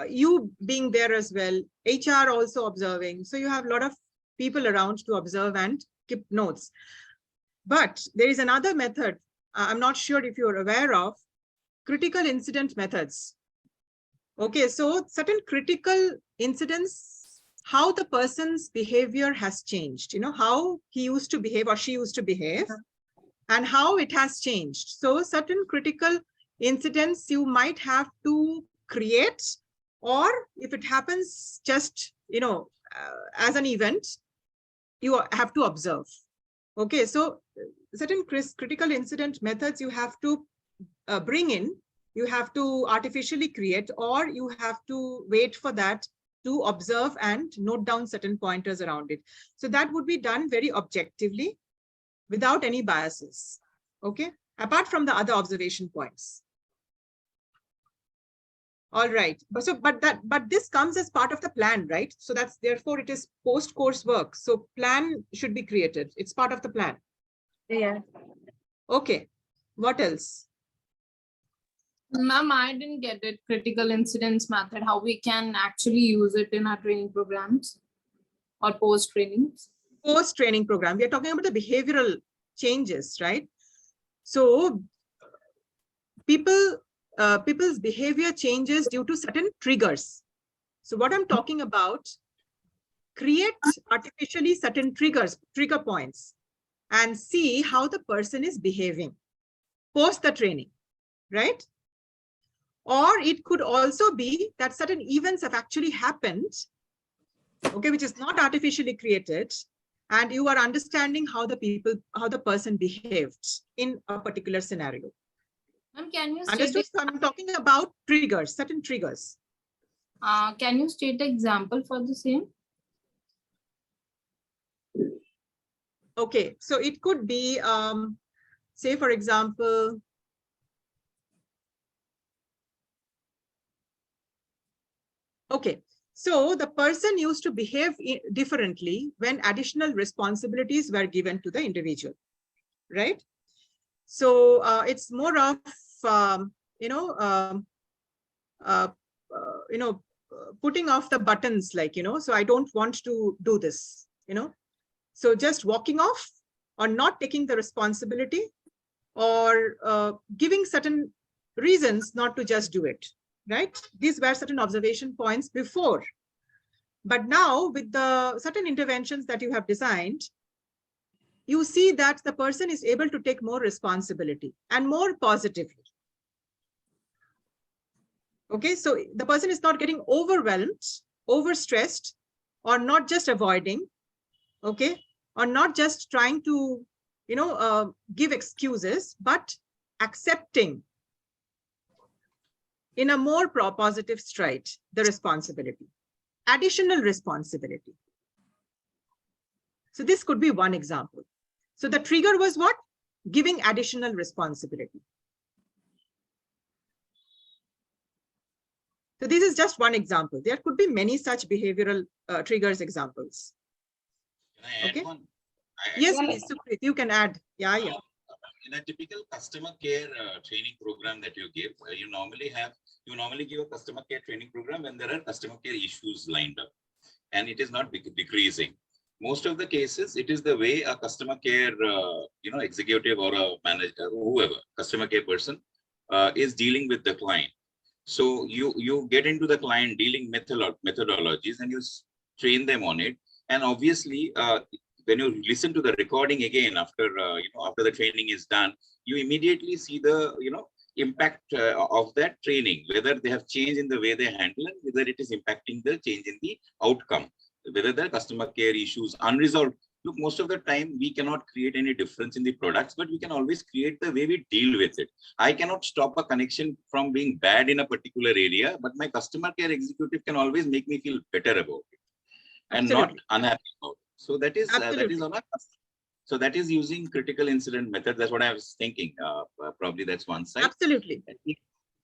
you being there as well, HR also observing. So you have a lot of people around to observe and keep notes. But there is another method, I'm not sure if you're aware of, critical incident methods. Okay, so certain critical incidents, how the person's behavior has changed, how he used to behave or she used to behave and how it has changed. So certain critical incidents you might have to create, or if it happens just, as an event, you have to observe. Okay, so certain critical incident methods you have to bring in, you have to artificially create, or you have to wait for that to observe and note down certain pointers around it. So that would be done very objectively without any biases. Okay, apart from the other observation points. All right, but this comes as part of the plan, right? So therefore it is post-course work. So plan should be created. It's part of the plan.
Yeah.
Okay, what else?
Ma'am, I didn't get it. Critical incidents method, how we can actually use it in our training programs or post trainings?
Post training program. We are talking about the behavioral changes, right? So people's behavior changes due to certain triggers. So what I'm talking about, create artificially certain trigger points and see how the person is behaving post the training, right? Or it could also be that certain events have actually happened, okay, which is not artificially created, and you are understanding how the person behaved in a particular scenario.
Ma'am, can you
understood? So I'm talking about triggers, certain triggers.
Can you state an example for the same?
Okay, so it could be, say, for example, okay, so the person used to behave differently when additional responsibilities were given to the individual, right? So it's more of, putting off the buttons, like, so I don't want to do this, so just walking off or not taking the responsibility or giving certain reasons not to just do it, right? These were certain observation points before. But now with the certain interventions that you have designed, you see that the person is able to take more responsibility and more positively. Okay, so the person is not getting overwhelmed, overstressed, or not just avoiding, okay, or not just trying to, give excuses, but accepting in a more positive stride the responsibility, additional responsibility. So this could be one example. So the trigger was what? Giving additional responsibility. So this is just one example. There could be many such behavioral triggers examples.
Can I add
Okay.
one?
Yes, please, Supreet, you can add. Yeah.
In a typical customer care training program that you give, you normally give a customer care training program when there are customer care issues lined up, and it is not decreasing. Most of the cases, it is the way a customer care, executive or a manager, whoever, customer care person is dealing with the client. So you get into the client dealing methodologies and you train them on it. And obviously, when you listen to the recording again after after the training is done, you immediately see the impact of that training, whether they have changed in the way they handle it, whether it is impacting the change in the outcome, whether the customer care issues unresolved. Look, most of the time we cannot create any difference in the products, but we can always create the way we deal with it. I cannot stop a connection from being bad in a particular area, but my customer care executive can always make me feel better about it and not unhappy about it. So that is on a customer. So that is using critical incident method. That's what I was thinking. Probably that's one side.
Absolutely.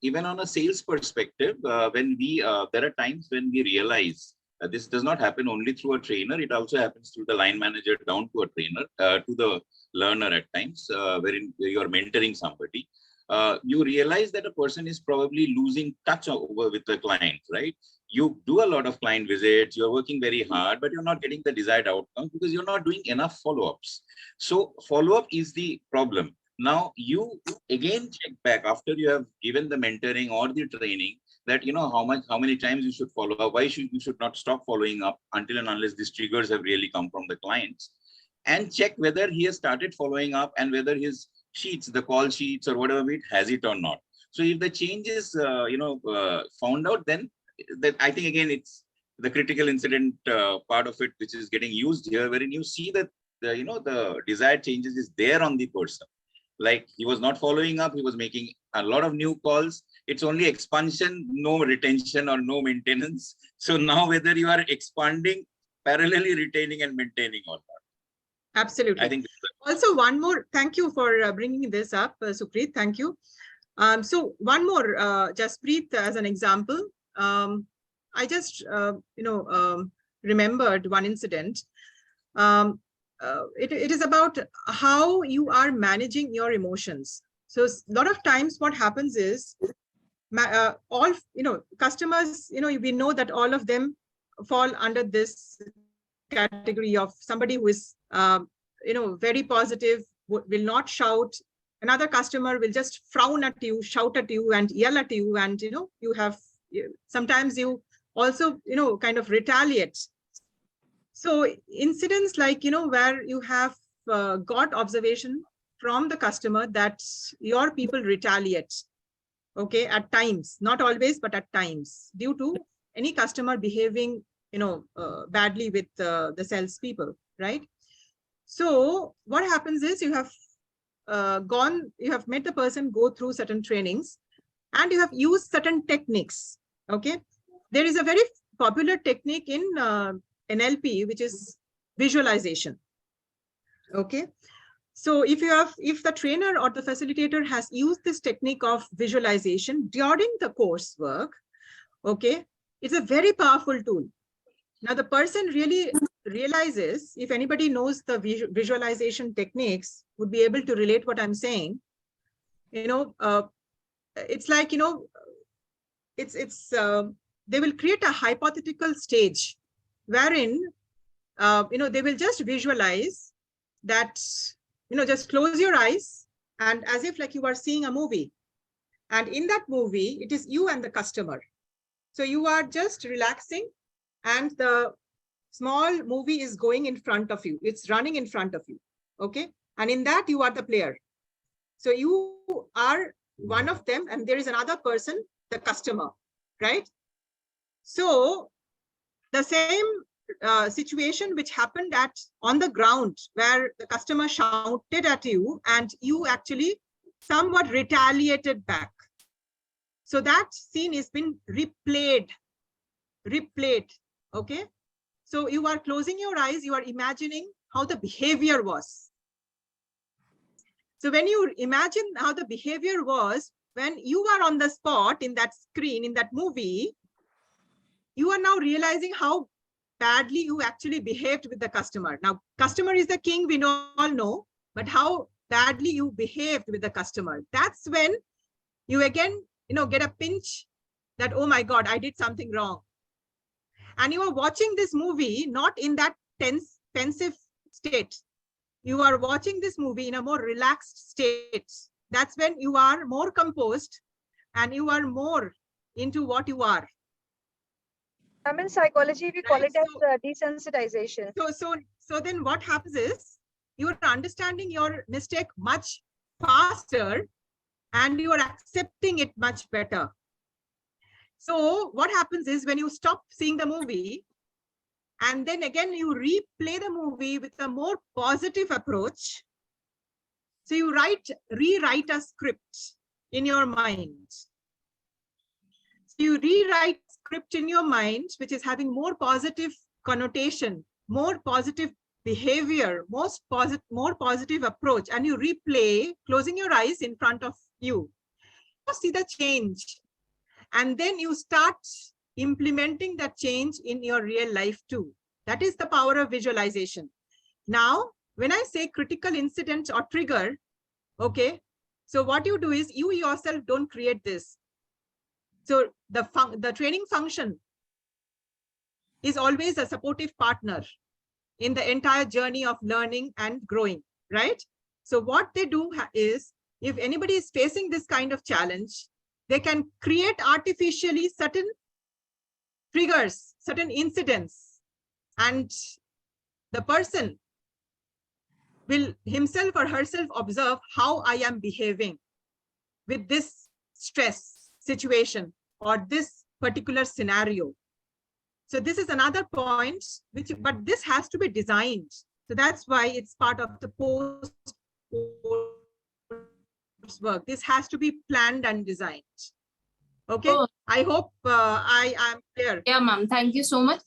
Even on a sales perspective, when we there are times when we realize this does not happen only through a trainer. It also happens through the line manager down to a trainer, to the learner at times, wherein you are mentoring somebody. You realize that a person is probably losing touch over with the client, right? You do a lot of client visits, you're working very hard, but you're not getting the desired outcome because you're not doing enough follow-ups. So follow-up is the problem. Now you again check back after you have given the mentoring or the training that how many times you should follow up, why you should not stop following up until and unless these triggers have really come from the clients, and check whether he has started following up and whether his sheets, the call sheets or whatever it has it or not. So if the change is found out, then I think again it's the critical incident part of it which is getting used here, wherein you see that the desired changes is there on the person. Like he was not following up, he was making a lot of new calls. It's only expansion, no retention or no maintenance. So now whether you are expanding, parallelly retaining and maintaining or not.
Absolutely.
I think
also one more, thank you for bringing this up, Supreet, thank you. So one more, Jaspreet, as an example, I just, remembered one incident. It is about how you are managing your emotions. So a lot of times what happens is all, customers, we know that all of them fall under this category of somebody who is, very positive, will not shout. Another customer will just frown at you, shout at you and yell at you. And, you have, sometimes you also, kind of retaliate. So incidents like, where you have got observation from the customer that your people retaliate, okay, at times, not always, but at times, due to any customer behaving, badly with the salespeople, right? So what happens is you have made the person go through certain trainings and you have used certain techniques, okay, there is a very popular technique in NLP, which is visualization. Okay. So if the trainer or the facilitator has used this technique of visualization during the coursework, okay, it's a very powerful tool. Now the person really realizes, if anybody knows the visualization techniques, would be able to relate what I'm saying. You know, it's like, you know, they will create a hypothetical stage wherein, you know, they will just visualize that, you know, just close your eyes and as if like you are seeing a movie. And in that movie, it is you and the customer. So you are just relaxing and the small movie is going in front of you. It's running in front of you. Okay. And in that you are the player. So you are one of them and there is another person, the customer, right? So the same situation which happened on the ground where the customer shouted at you and you actually somewhat retaliated back. So that scene has been replayed. Okay. So you are closing your eyes, you are imagining how the behavior was. So when you imagine how the behavior was, when you are on the spot in that screen, in that movie, you are now realizing how badly you actually behaved with the customer. Now, customer is the king, we all know, but how badly you behaved with the customer. That's when you again, you know, get a pinch that, oh my God, I did something wrong. And you are watching this movie, not in that tense, pensive state. You are watching this movie in a more relaxed state. That's when you are more composed and you are more into what you are.
I mean, psychology, we call it as desensitization.
So then what happens is you are understanding your mistake much faster and you are accepting it much better. So what happens is when you stop seeing the movie and then again you replay the movie with a more positive approach. So you rewrite a script in your mind. So you rewrite script in your mind, which is having more positive connotation, more positive behavior, more positive approach, and you replay, closing your eyes in front of you. You see the change. And then you start implementing that change in your real life too. That is the power of visualization. Now, when I say critical incident or trigger, okay, so what you do is you yourself don't create this. So the training function is always a supportive partner in the entire journey of learning and growing, right? So what they do is, if anybody is facing this kind of challenge, they can create artificially certain triggers, certain incidents, and the person will himself or herself observe how I am behaving with this stress situation or this particular scenario. So this is another point, but this has to be designed. So that's why it's part of the post work. This has to be planned and designed. Okay. Oh. I hope I am clear.
Yeah, ma'am. Thank you so much.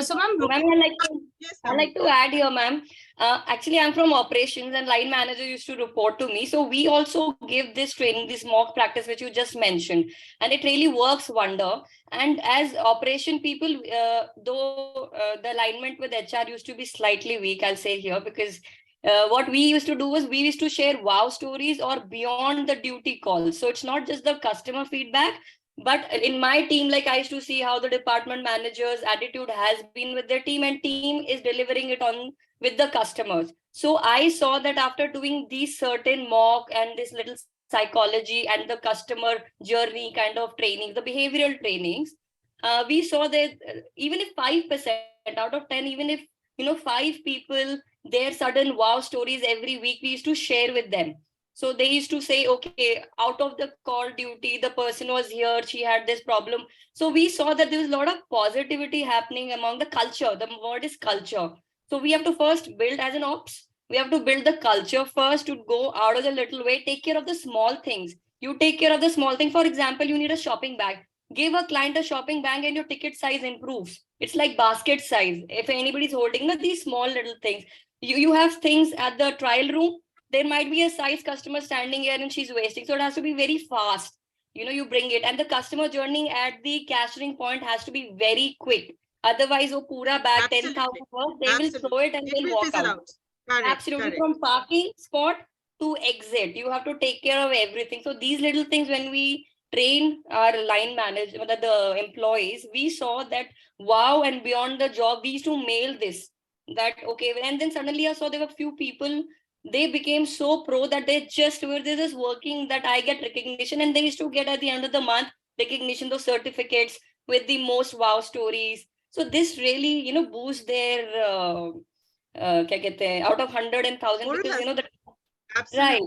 So, ma'am,
I like to add here, ma'am. Actually, I'm from operations and line manager used to report to me. So we also give this training, this mock practice, which you just mentioned, and it really works wonder. And as operation people, though the alignment with HR used to be slightly weak, I'll say here, because what we used to do was we used to share wow stories or beyond the duty calls. So it's not just the customer feedback, but in my team, like I used to see how the department manager's attitude has been with their team, and team is delivering it on with the customers. So I saw that after doing these certain mock and this little psychology and the customer journey kind of training, the behavioral trainings, we saw that even if 5% out of 10, even if 5 people, their sudden wow stories every week, we used to share with them. So they used to say, okay, out of the call duty, the person was here, she had this problem. So we saw that there was a lot of positivity happening among the culture. The word is culture. So we have to first build as an ops. We have to build the culture first to go out of the little way, take care of the small things. You take care of the small thing. For example, you need a shopping bag. Give a client a shopping bag and your ticket size improves. It's like basket size. If anybody's holding these small little things, you have things at the trial room. There might be a size customer standing here and she's wasting. So it has to be very fast. You bring it, and the customer journey at the cashiering point has to be very quick. Otherwise, oh, pura bag, 10,000 worth, they will throw it and they'll walk out.
Correct,
Absolutely.
correct.
From parking spot to exit, you have to take care of everything. So these little things, when we train our line manager, the employees, we saw that wow, and beyond the job, we used to mail this. That okay, and then suddenly I saw there were few people, they became so pro that they just were just working that I get recognition, and they used to get at the end of the month recognition, those certificates with the most wow stories. So this really, boosts their क्या कहते हैं, out of 100 and 1,000, because right.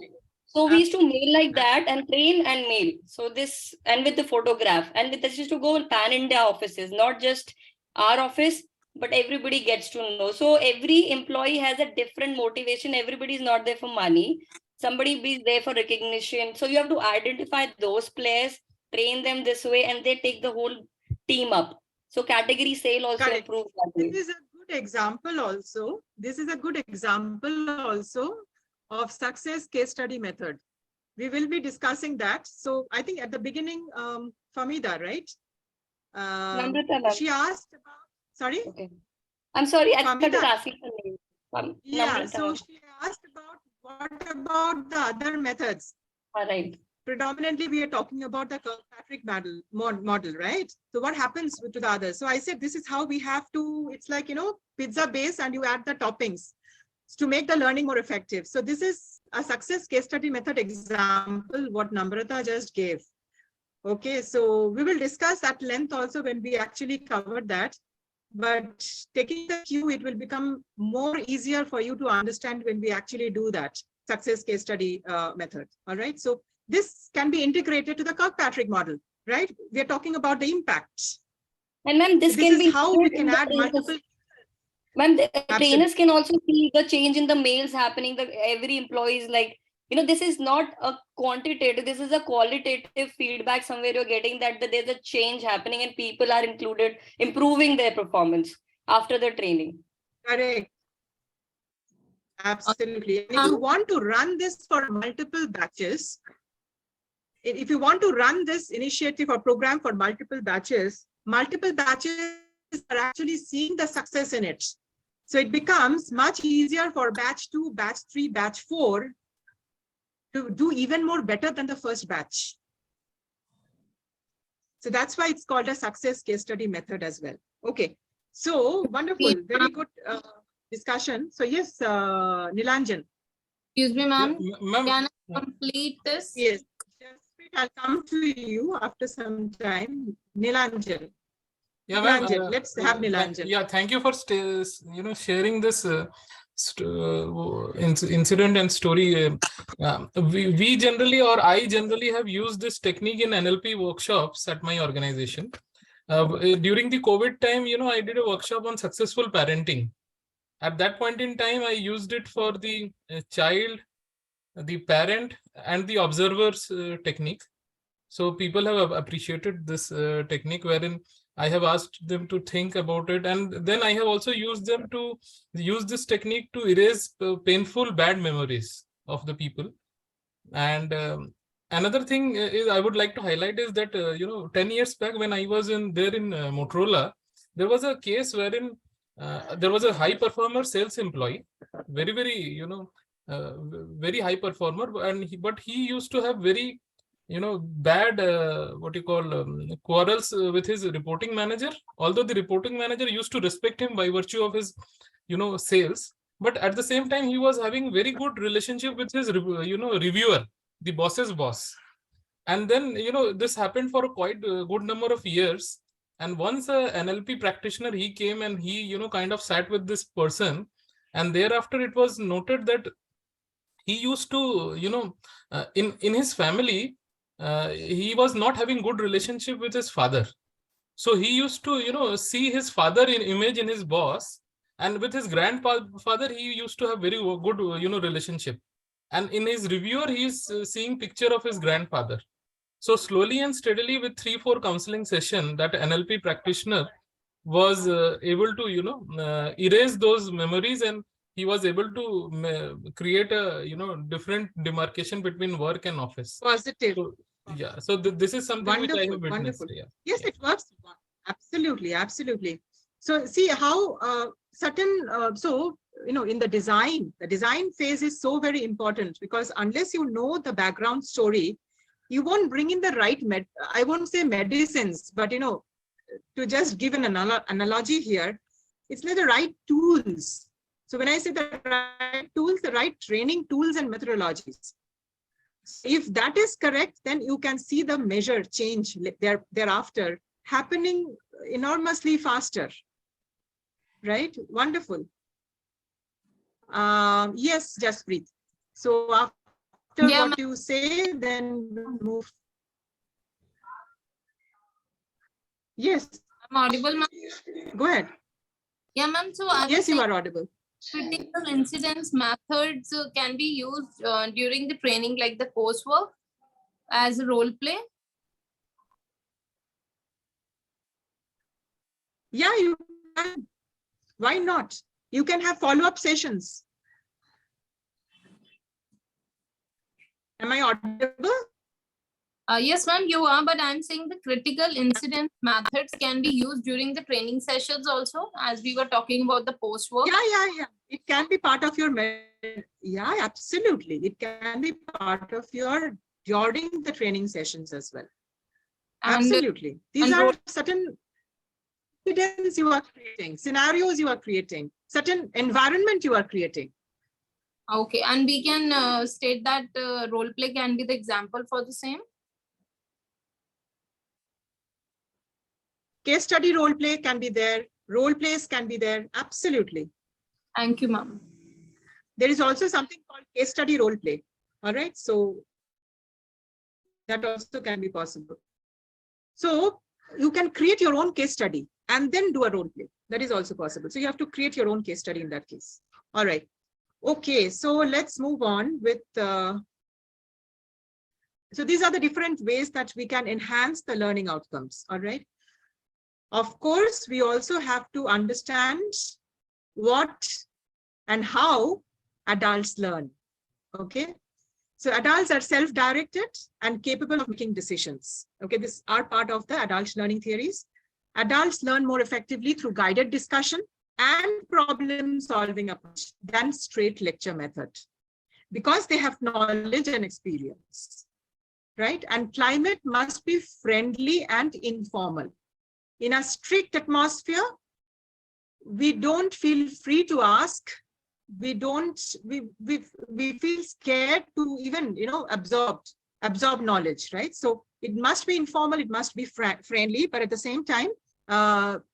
So we used to mail like that and train and mail. So this, and with the photograph, and this used to go pan India offices, not just our office, but everybody gets to know. So every employee has a different motivation. Everybody is not there for money. Somebody is there for recognition. So you have to identify those players, train them this way, and they take the whole team up. So category sale also improves that way.
This is a good example also. This is a good example also of success case study method. We will be discussing that. So I think at the beginning, Famida, right? She asked about, sorry?
Okay. I'm sorry, I started
Famida.
asking her name.
Yeah, so she asked about what about the other methods?
All right.
Predominantly, we are talking about the Kirkpatrick model, right? So what happens to the others? So I said, this is how we have to, it's like, pizza base and you add the toppings to make the learning more effective. So this is a success case study method example, what Namrata just gave. Okay, so we will discuss at length also when we actually cover that. But taking the cue, it will become more easier for you to understand when we actually do that success case study method. All right, so this can be integrated to the Kirkpatrick model, right? We are talking about the impact.
And ma'am, this
can
be
is how we can add multiple.
Ma'am, the trainers can also see the change in the mails happening. That every employee is like, this is not a quantitative, this is a qualitative feedback. Somewhere you're getting that there's a change happening and people are included, improving their performance after the training.
Correct. Absolutely. And if you want to run this for multiple batches, if you want to run this initiative or program for multiple batches are actually seeing the success in it. So it becomes much easier for batch 2, batch 3, batch 4 to do even more better than the first batch. So that's why it's called a success case study method as well. Okay, so wonderful, very good discussion. So yes, Nilanjan.
Excuse me, ma'am. Can I complete this?
Yes, I'll come to you after some time. Nilanjan.
Yeah,
Nilanjan. Let's have Nilanjan.
Yeah, thank you for sharing this incident and story. We generally, or I generally, have used this technique in NLP workshops at my organization. During the COVID time, I did a workshop on successful parenting. At that point in time, I used it for the child, the parent, and the observer's technique. So people have appreciated this technique, wherein I have asked them to think about it, and then I have also used them to use this technique to erase painful bad memories of the people. And another thing is I would like to highlight is that 10 years back when I was in Motorola, there was a case wherein there was a high performer sales employee, very very high performer, and but he used to have very bad quarrels with his reporting manager, although the reporting manager used to respect him by virtue of his sales, but at the same time he was having very good relationship with his reviewer, the boss's boss. And then this happened for a quite good number of years, and once a NLP practitioner, he came and he kind of sat with this person, and thereafter it was noted that he used to in his family, he was not having good relationship with his father. So he used to see his father in image in his boss, and with his grandfather he used to have very good relationship, and in his reviewer he is seeing picture of his grandfather. So slowly and steadily with 3-4 counseling session, that NLP practitioner was able to, erase those memories, and he was able to create a, different demarcation between work and office.
Positive.
So, yeah. So this is something which I have witnessed.
Wonderful.
Yeah.
Yes, it works. Absolutely, absolutely. So see how in the design phase is so very important, because unless you know the background story, you won't bring in the right I won't say medicines, but to just give an analogy here, it's like the right tools. So when I say the right tools, the right training tools and methodologies. If that is correct, then you can see the measure change thereafter happening enormously faster. Right? Wonderful. Yes, Jaspreet. So after what you say, then we'll move. Yes.
I'm audible, ma'am.
Go ahead.
Yeah, ma'am. So
yes, you are audible.
Critical incidents methods can be used during the training, like the coursework, as a role play.
Yeah, you can. Why not? You can have follow-up sessions. Am I audible?
Yes, ma'am, you are, but I'm saying the critical incident methods can be used during the training sessions also, as we were talking about the post-work.
Yeah. It can be part of your, yeah, absolutely. It can be part of your, during the training sessions as well. Absolutely. These are certain incidents you are creating, scenarios you are creating, certain environment you are creating.
Okay, and we can state that role play can be the example for the same.
Case study role play can be there. Role plays can be there. Absolutely.
Thank you, ma'am.
There is also something called case study role play. All right. So that also can be possible. So you can create your own case study and then do a role play. That is also possible. So you have to create your own case study in that case. All right. Okay. So let's move on with. So these are the different ways that we can enhance the learning outcomes. All right. Of course, we also have to understand what and how adults learn. Okay. So adults are self-directed and capable of making decisions. Okay, this are part of the adult learning theories. Adults learn more effectively through guided discussion and problem-solving approach than straight lecture method, because they have knowledge and experience, right? And climate must be friendly and informal. In a strict atmosphere, we don't feel free to ask. We feel scared to even, absorb knowledge, right? So it must be informal, it must be friendly, but at the same time,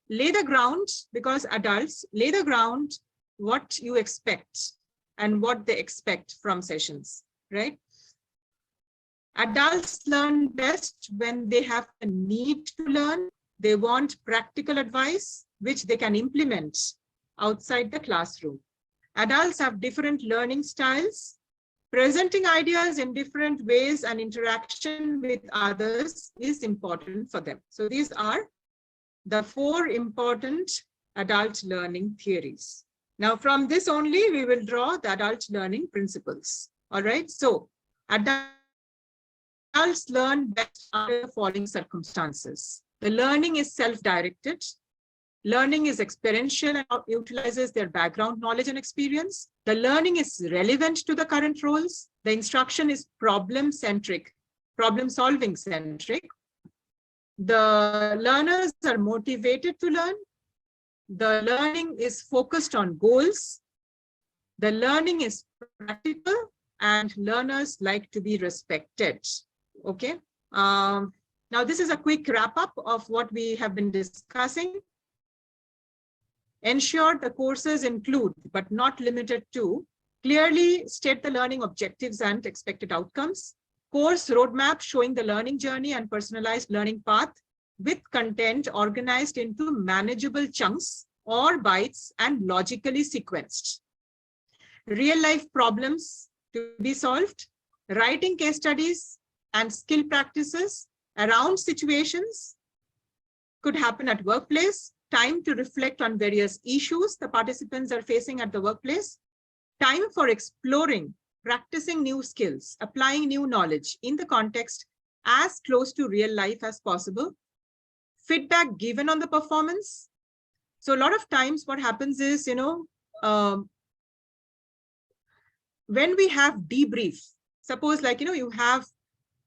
lay the ground, because adults lay the ground what you expect and what they expect from sessions, right? Adults learn best when they have a need to learn. They want practical advice, which they can implement outside the classroom. Adults have different learning styles. Presenting ideas in different ways and interaction with others is important for them. So these are the 4 important adult learning theories. Now, from this only, we will draw the adult learning principles. All right. So adults learn best under the following circumstances. The learning is self-directed. Learning is experiential and utilizes their background knowledge and experience. The learning is relevant to the current roles. The instruction is problem-centric, problem-solving centric. The learners are motivated to learn. The learning is focused on goals. The learning is practical, and learners like to be respected. Okay. Now, this is a quick wrap up of what we have been discussing. Ensure the courses include, but not limited to, clearly state the learning objectives and expected outcomes. Course roadmap showing the learning journey and personalized learning path with content organized into manageable chunks or bites and logically sequenced. Real life problems to be solved, writing case studies, and skill practices around situations. Could happen at workplace. Time to reflect on various issues the participants are facing at the workplace. Time for exploring, practicing new skills, applying new knowledge in the context as close to real life as possible. Feedback given on the performance. So a lot of times what happens is, when we have debrief, suppose like, you have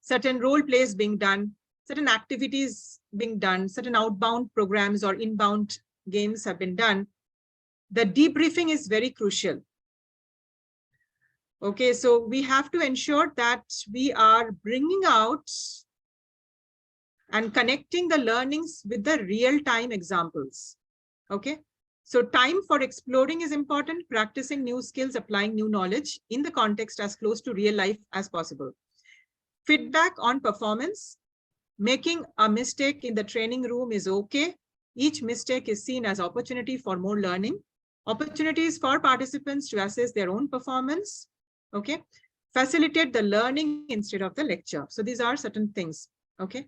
certain role plays being done, certain activities being done, certain outbound programs or inbound games have been done, the debriefing is very crucial. Okay, so we have to ensure that we are bringing out and connecting the learnings with the real-time examples. Okay, so time for exploring is important, practicing new skills, applying new knowledge in the context as close to real life as possible. Feedback on performance. Making a mistake in the training room is okay. Each mistake is seen as opportunity for more learning. Opportunities for participants to assess their own performance. Okay. Facilitate the learning instead of the lecture. So these are certain things. Okay.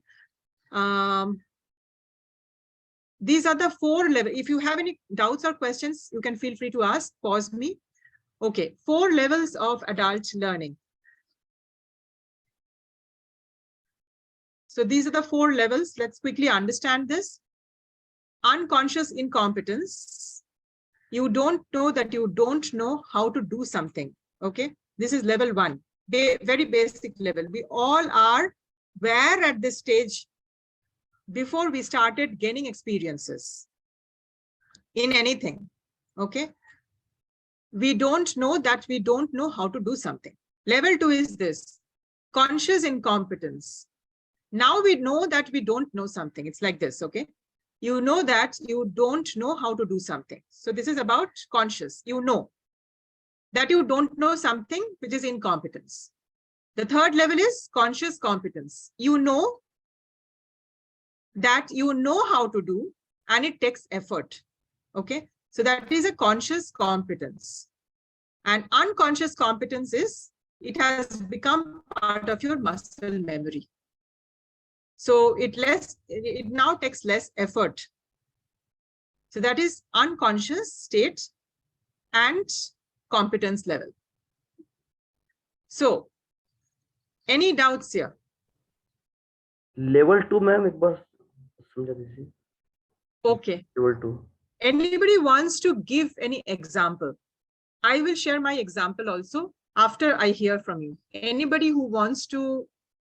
These are the 4 levels. If you have any doubts or questions, you can feel free to ask, pause me. Okay. 4 levels of adult learning. So these are the 4 levels. Let's quickly understand this. Unconscious incompetence. You don't know that you don't know how to do something. Okay. This is level 1, very basic level. We all are where at this stage before we started gaining experiences in anything. Okay. We don't know that we don't know how to do something. Level 2 is this, conscious incompetence. Now we know that we don't know something. It's like this, okay? You know that you don't know how to do something. So this is about conscious. You know that you don't know something, which is incompetence. The 3rd level is conscious competence. You know that you know how to do and it takes effort, okay? So that is a conscious competence. And unconscious competence is, it has become part of your muscle memory. So it now takes less effort. So that is unconscious state and competence level. So any doubts here?
Level 2, ma'am, एक बार समझा दीजिए.
Okay.
Level 2.
Anybody wants to give any example? I will share my example also after I hear from you. Anybody who wants to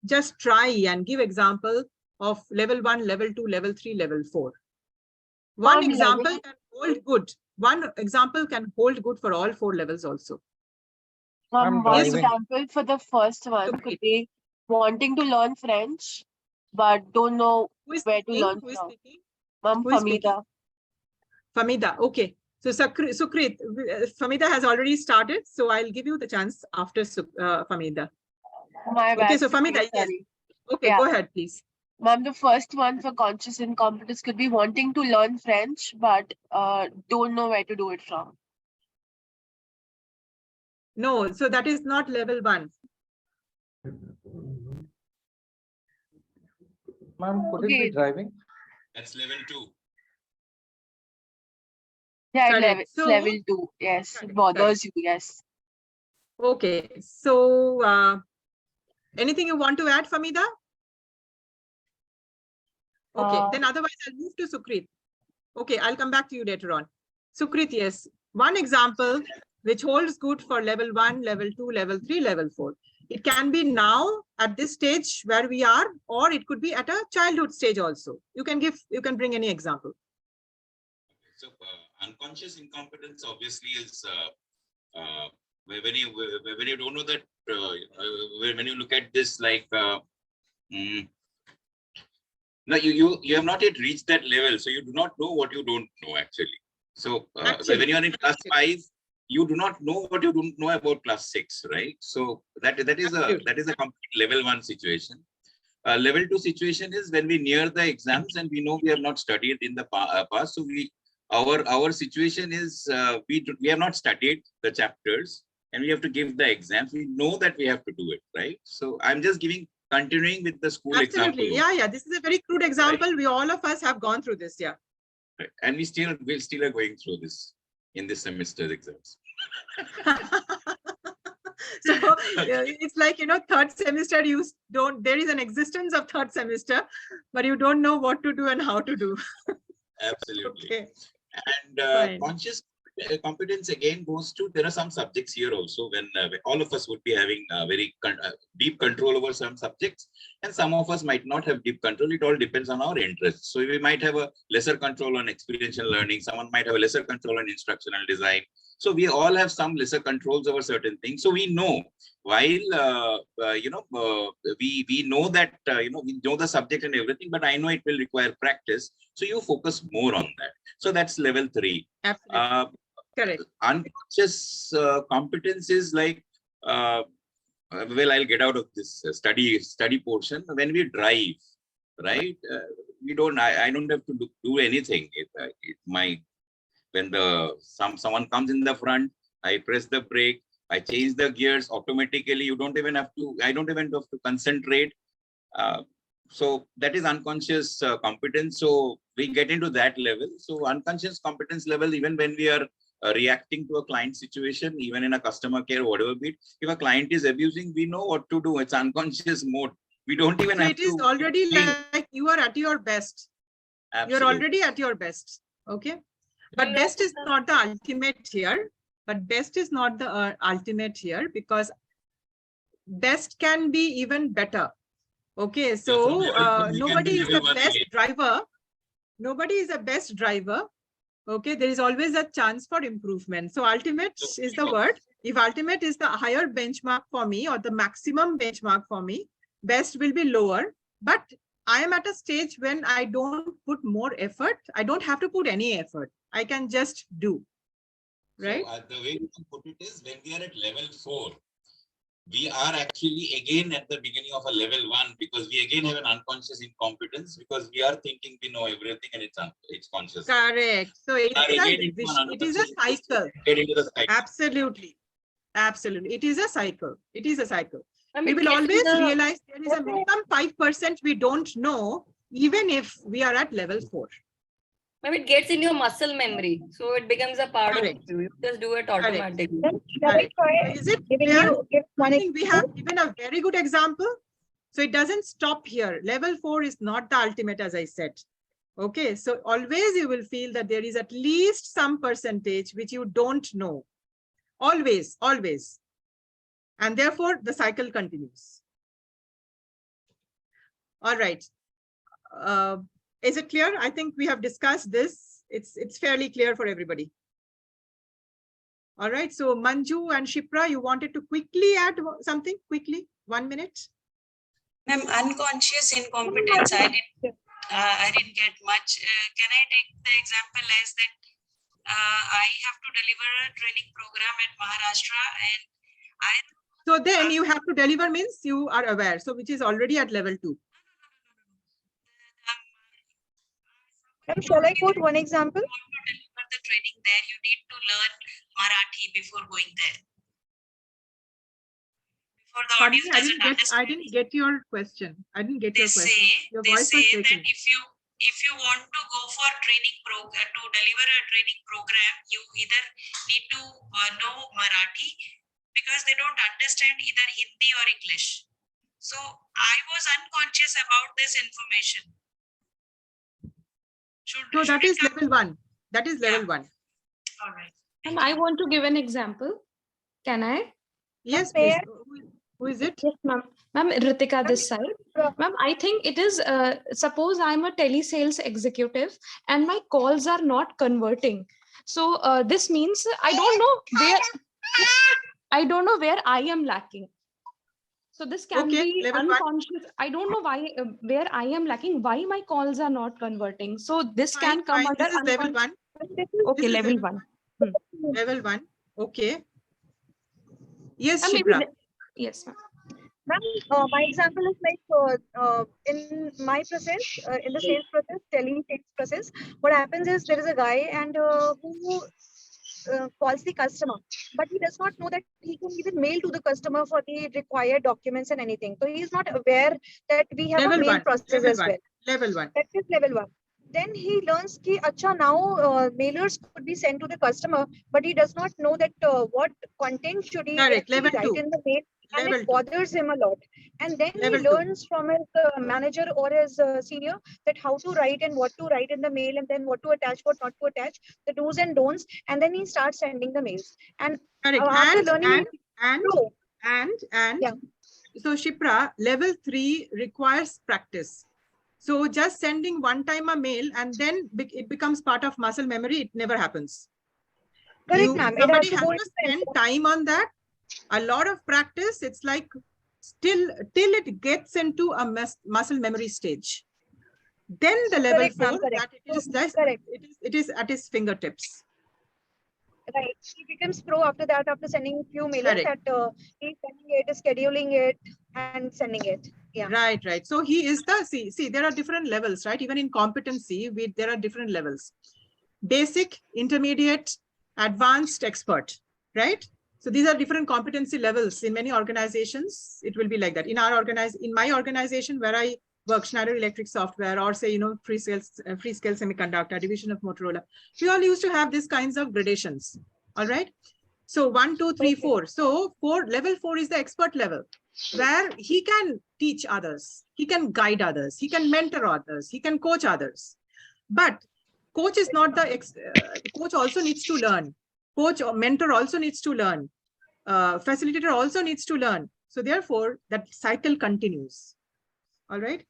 just try and give example of level 1, level 2, level 3, level 4. One example can hold good. One example can hold good for all 4 levels also.
One example for the first one could be wanting to learn French, but don't know where to learn from. Ma'am, Famida.
Famida, okay. So Sukrit, Famida has already started, so I'll give you the chance after Famida.
My bad.
Okay, so Famida, yes. Okay, yeah. Go ahead, please.
Ma'am, the first one for conscious incompetence could be wanting to learn French, but don't know where to do it from.
No, so that is not level 1.
Ma'am, could it be driving?
That's level 2.
Yeah, level 2. Yes, it bothers you. Yes.
Okay, so anything you want to add, Famida? Okay, then otherwise I'll move to Sukrit. Okay, I'll come back to you later on. Sukrit, yes. One example which holds good for level 1, level 2, level 3, level 4. It can be now at this stage where we are, or it could be at a childhood stage also. You can bring any example.
So unconscious incompetence obviously is when you don't know that, when you look at this like, no, you have not yet reached that level, so you do not know what you don't know actually. So when you are in class 5, you do not know what you don't know about class 6, right? So that is a complete level 1 situation. Level 2 situation is when we near the exams and we know we have not studied in the past. So our situation is we have not studied the chapters and we have to give the exams. We know that we have to do it, right? So I'm just giving continuing with the school
Absolutely.
example.
Yeah. This is a very crude example. We all of us have gone through this. Yeah.
Right. And we still are going through this in this semester's exams.
So it's like, third semester, there is an existence of third semester, but you don't know what to do and how to do.
Absolutely.
Okay.
And conscious competence again goes to, there are some subjects here also when all of us would be having very deep control over some subjects, and some of us might not have deep control. It all depends on our interests. So we might have a lesser control on experiential learning. Someone might have a lesser control on instructional design. So we all have some lesser controls over certain things. So we know, while we know that we know the subject and everything, but I know it will require practice. So you focus more on that. So that's level 3.
Absolutely. Correct.
Unconscious competence is like, well, I'll get out of this study portion. When we drive, right? I don't have to do anything. When someone comes in the front, I press the brake, I change the gears automatically. I don't even have to concentrate. So that is unconscious competence. So we get into that level. So unconscious competence level, even when we are reacting to a client situation, even in a customer care, whatever be it, if a client is abusing, we know what to do. It's unconscious mode. We don't even have to.
So it is already like you are at your best.
Absolutely.
You're already at your best. Okay. But best is not the ultimate here. Because best can be even better. Okay. So nobody is the best driver. Nobody is the best driver. Okay. There is always a chance for improvement. So ultimate is the word. If ultimate is the higher benchmark for me or the maximum benchmark for me, best will be lower. But I am at a stage when I don't put more effort. I don't have to put any effort. I can just do. Right?
So, the way we can put it is, when we are at level 4, we are actually again at the beginning of a level 1, because we again have an unconscious incompetence, because we are thinking we know everything and it's conscious.
Correct. So it is a cycle.
Get into the cycle.
Absolutely. It is a cycle. We will always realize there is a minimum 5% we don't know, even if we are at level 4.
Maybe it gets in your muscle memory, so it becomes a part of you. You just do it automatically.
Is it clear? I think we have given a very good example. So it doesn't stop here. Level 4 is not the ultimate, as I said. Okay, so always you will feel that there is at least some percentage which you don't know. Always. And therefore, the cycle continues. All right. Is it clear? I think we have discussed this. It's fairly clear for everybody. All right. So Manju and Shipra, you wanted to quickly add something? Quickly, 1 minute.
Ma'am, unconscious incompetence. I didn't get much. Can I take the example as that I have to deliver a training program at Maharashtra, and
so then you have to deliver means you are aware. So which is already at level 2.
Shall I quote one example?
To deliver the training there, you need to learn Marathi before going there. Before the audience doesn't understand.
I didn't get your question. Your voice was
breaking.
That
if you want to go for training program, to deliver a training program, you either need to know Marathi, because they don't understand either Hindi or English. So I was unconscious about this information.
So that is level 1. That is level 1.
All right.
And I want to give an example. Can I?
Yes, please. Who is it?
Yes, ma'am. Ma'am, Ritika this side. Ma'am, I think it is, suppose I'm a telesales executive and my calls are not converting. So this means I don't know where I am lacking. So this can be unconscious. I don't know why, where I am lacking, why my calls are not converting. So this can come under
level 1.
Okay, level 1.
Level 1. Okay. Yes, Shipra.
Yes, ma'am.
My example is like in my process, in the sales process, sales process, what happens is there is a guy and who calls the customer, but he does not know that he can even mail to the customer for the required documents and anything. So he is not aware that we have a
Level
mail
one,
process
level
as
one,
well.
level one.
That is level 1. Then he learns ki acha now mailers could be sent to the customer, but he does not know that what content should he
Correct.
actually
Level
write
2.
in the mail, and
Level
it
2.
bothers him a lot. And then
Level
he
2.
learns from his manager or his senior that how to write and what to write in the mail, and then what to attach, what not to attach, the do's and don'ts, and then he starts sending the mails. And
Correct.
after learning
And so Shipra, level 3 requires practice. So just sending one time a mail and then it becomes part of muscle memory, it never happens.
Correct, ma'am.
Somebody has to spend time on that. A lot of practice. It's like till it gets into a muscle memory stage. Then the level 4, that it is less, it is at his fingertips.
Right. He becomes pro after that, after sending few mailers that he's sending it, scheduling it, and sending it. Yeah.
Right, right. So he is the, see, there are different levels, right? Even in competency, there are different levels. Basic, intermediate, advanced, expert, right? So these are different competency levels. In many organizations, it will be like that. In my organization where I work, Schneider Electric Software, or say, Freescale Semiconductor, division of Motorola, we all used to have these kinds of gradations. All right. So 1, 2, 3, 4. So level 4 is the expert level, where he can teach others, he can guide others, he can mentor others, he can coach others. But coach is not the coach also needs to learn. Coach or mentor also needs to learn. Facilitator also needs to learn. So therefore, that cycle continues. All right.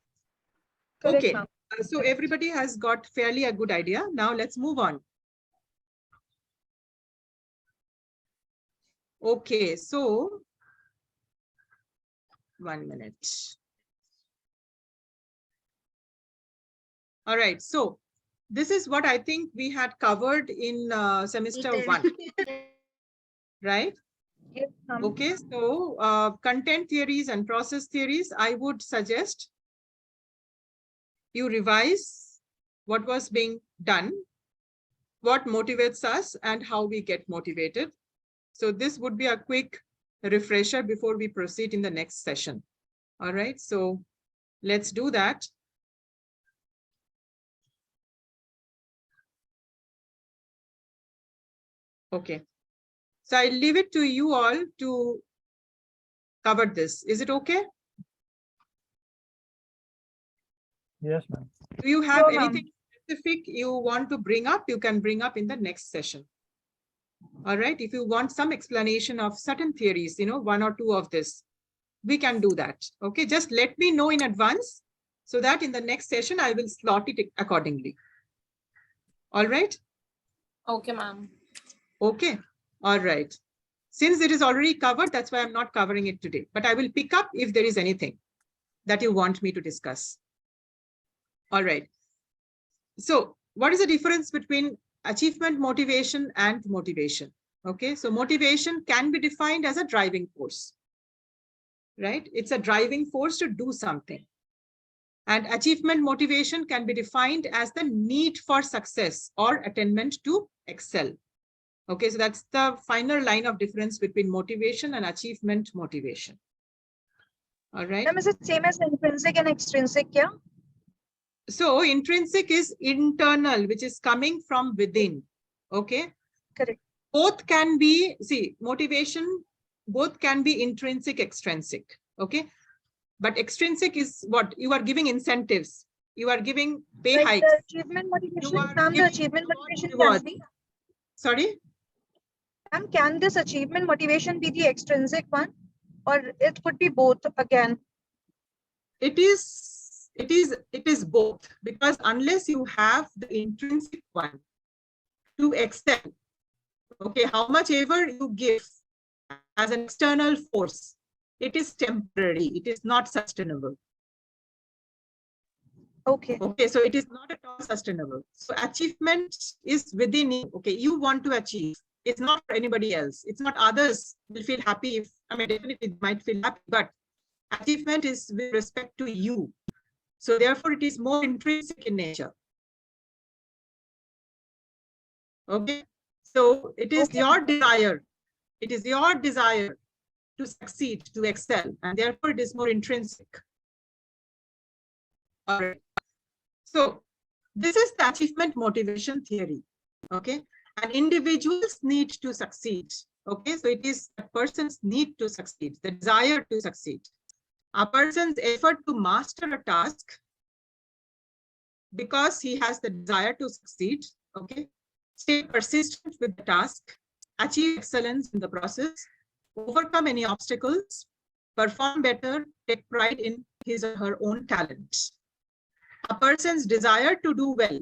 Correct,
okay. So everybody has got fairly a good idea. Now let's move on. Okay. So 1 minute. All right. So this is what I think we had covered in semester 1. Right?
Yes,
okay. So content theories and process theories, I would suggest you revise what was being done, what motivates us, and how we get motivated. So this would be a quick refresher before we proceed in the next session. All right. So let's do that. Okay. So I'll leave it to you all to cover this. Is it okay?
Yes, ma'am.
Do you have anything specific you want to bring up? You can bring up in the next session. All right. If you want some explanation of certain theories, 1 or 2 of this, we can do that. Okay. Just let me know in advance so that in the next session, I will slot it accordingly. All right.
Okay, ma'am.
Okay. All right. Since it is already covered, that's why I'm not covering it today, but I will pick up if there is anything that you want me to discuss. All right. So what is the difference between achievement motivation and motivation? Okay. So motivation can be defined as a driving force, right? It's a driving force to do something. And achievement motivation can be defined as the need for success or attainment to excel. Okay, so that's the final line of difference between motivation and achievement motivation. All right.
Is it same as intrinsic and extrinsic? Yeah.
So intrinsic is internal, which is coming from within. Okay.
Correct.
Both can be, motivation, both can be intrinsic, extrinsic. Okay. But extrinsic is what? You are giving incentives. You are giving pay hikes.
The achievement motivation. The achievement motivation can be.
Sorry?
Can this achievement motivation be the extrinsic one, or it could be both again?
It is both, because unless you have the intrinsic one to excel, okay, how much ever you give as an external force, it is temporary. It is not sustainable.
Okay.
Okay, so it is not at all sustainable. So achievement is within you. Okay, you want to achieve. It's not for anybody else. It's not others will feel happy if, definitely they might feel happy, but achievement is with respect to you. So therefore it is more intrinsic in nature. Okay. So it is your desire. It is your desire to succeed, to excel, and therefore it is more intrinsic. All right. So this is the achievement motivation theory. Okay. And individuals need to succeed. Okay. So it is a person's need to succeed, the desire to succeed. A person's effort to master a task because he has the desire to succeed. Okay. Stay persistent with the task, achieve excellence in the process, overcome any obstacles, perform better, take pride in his or her own talent. A person's desire to do well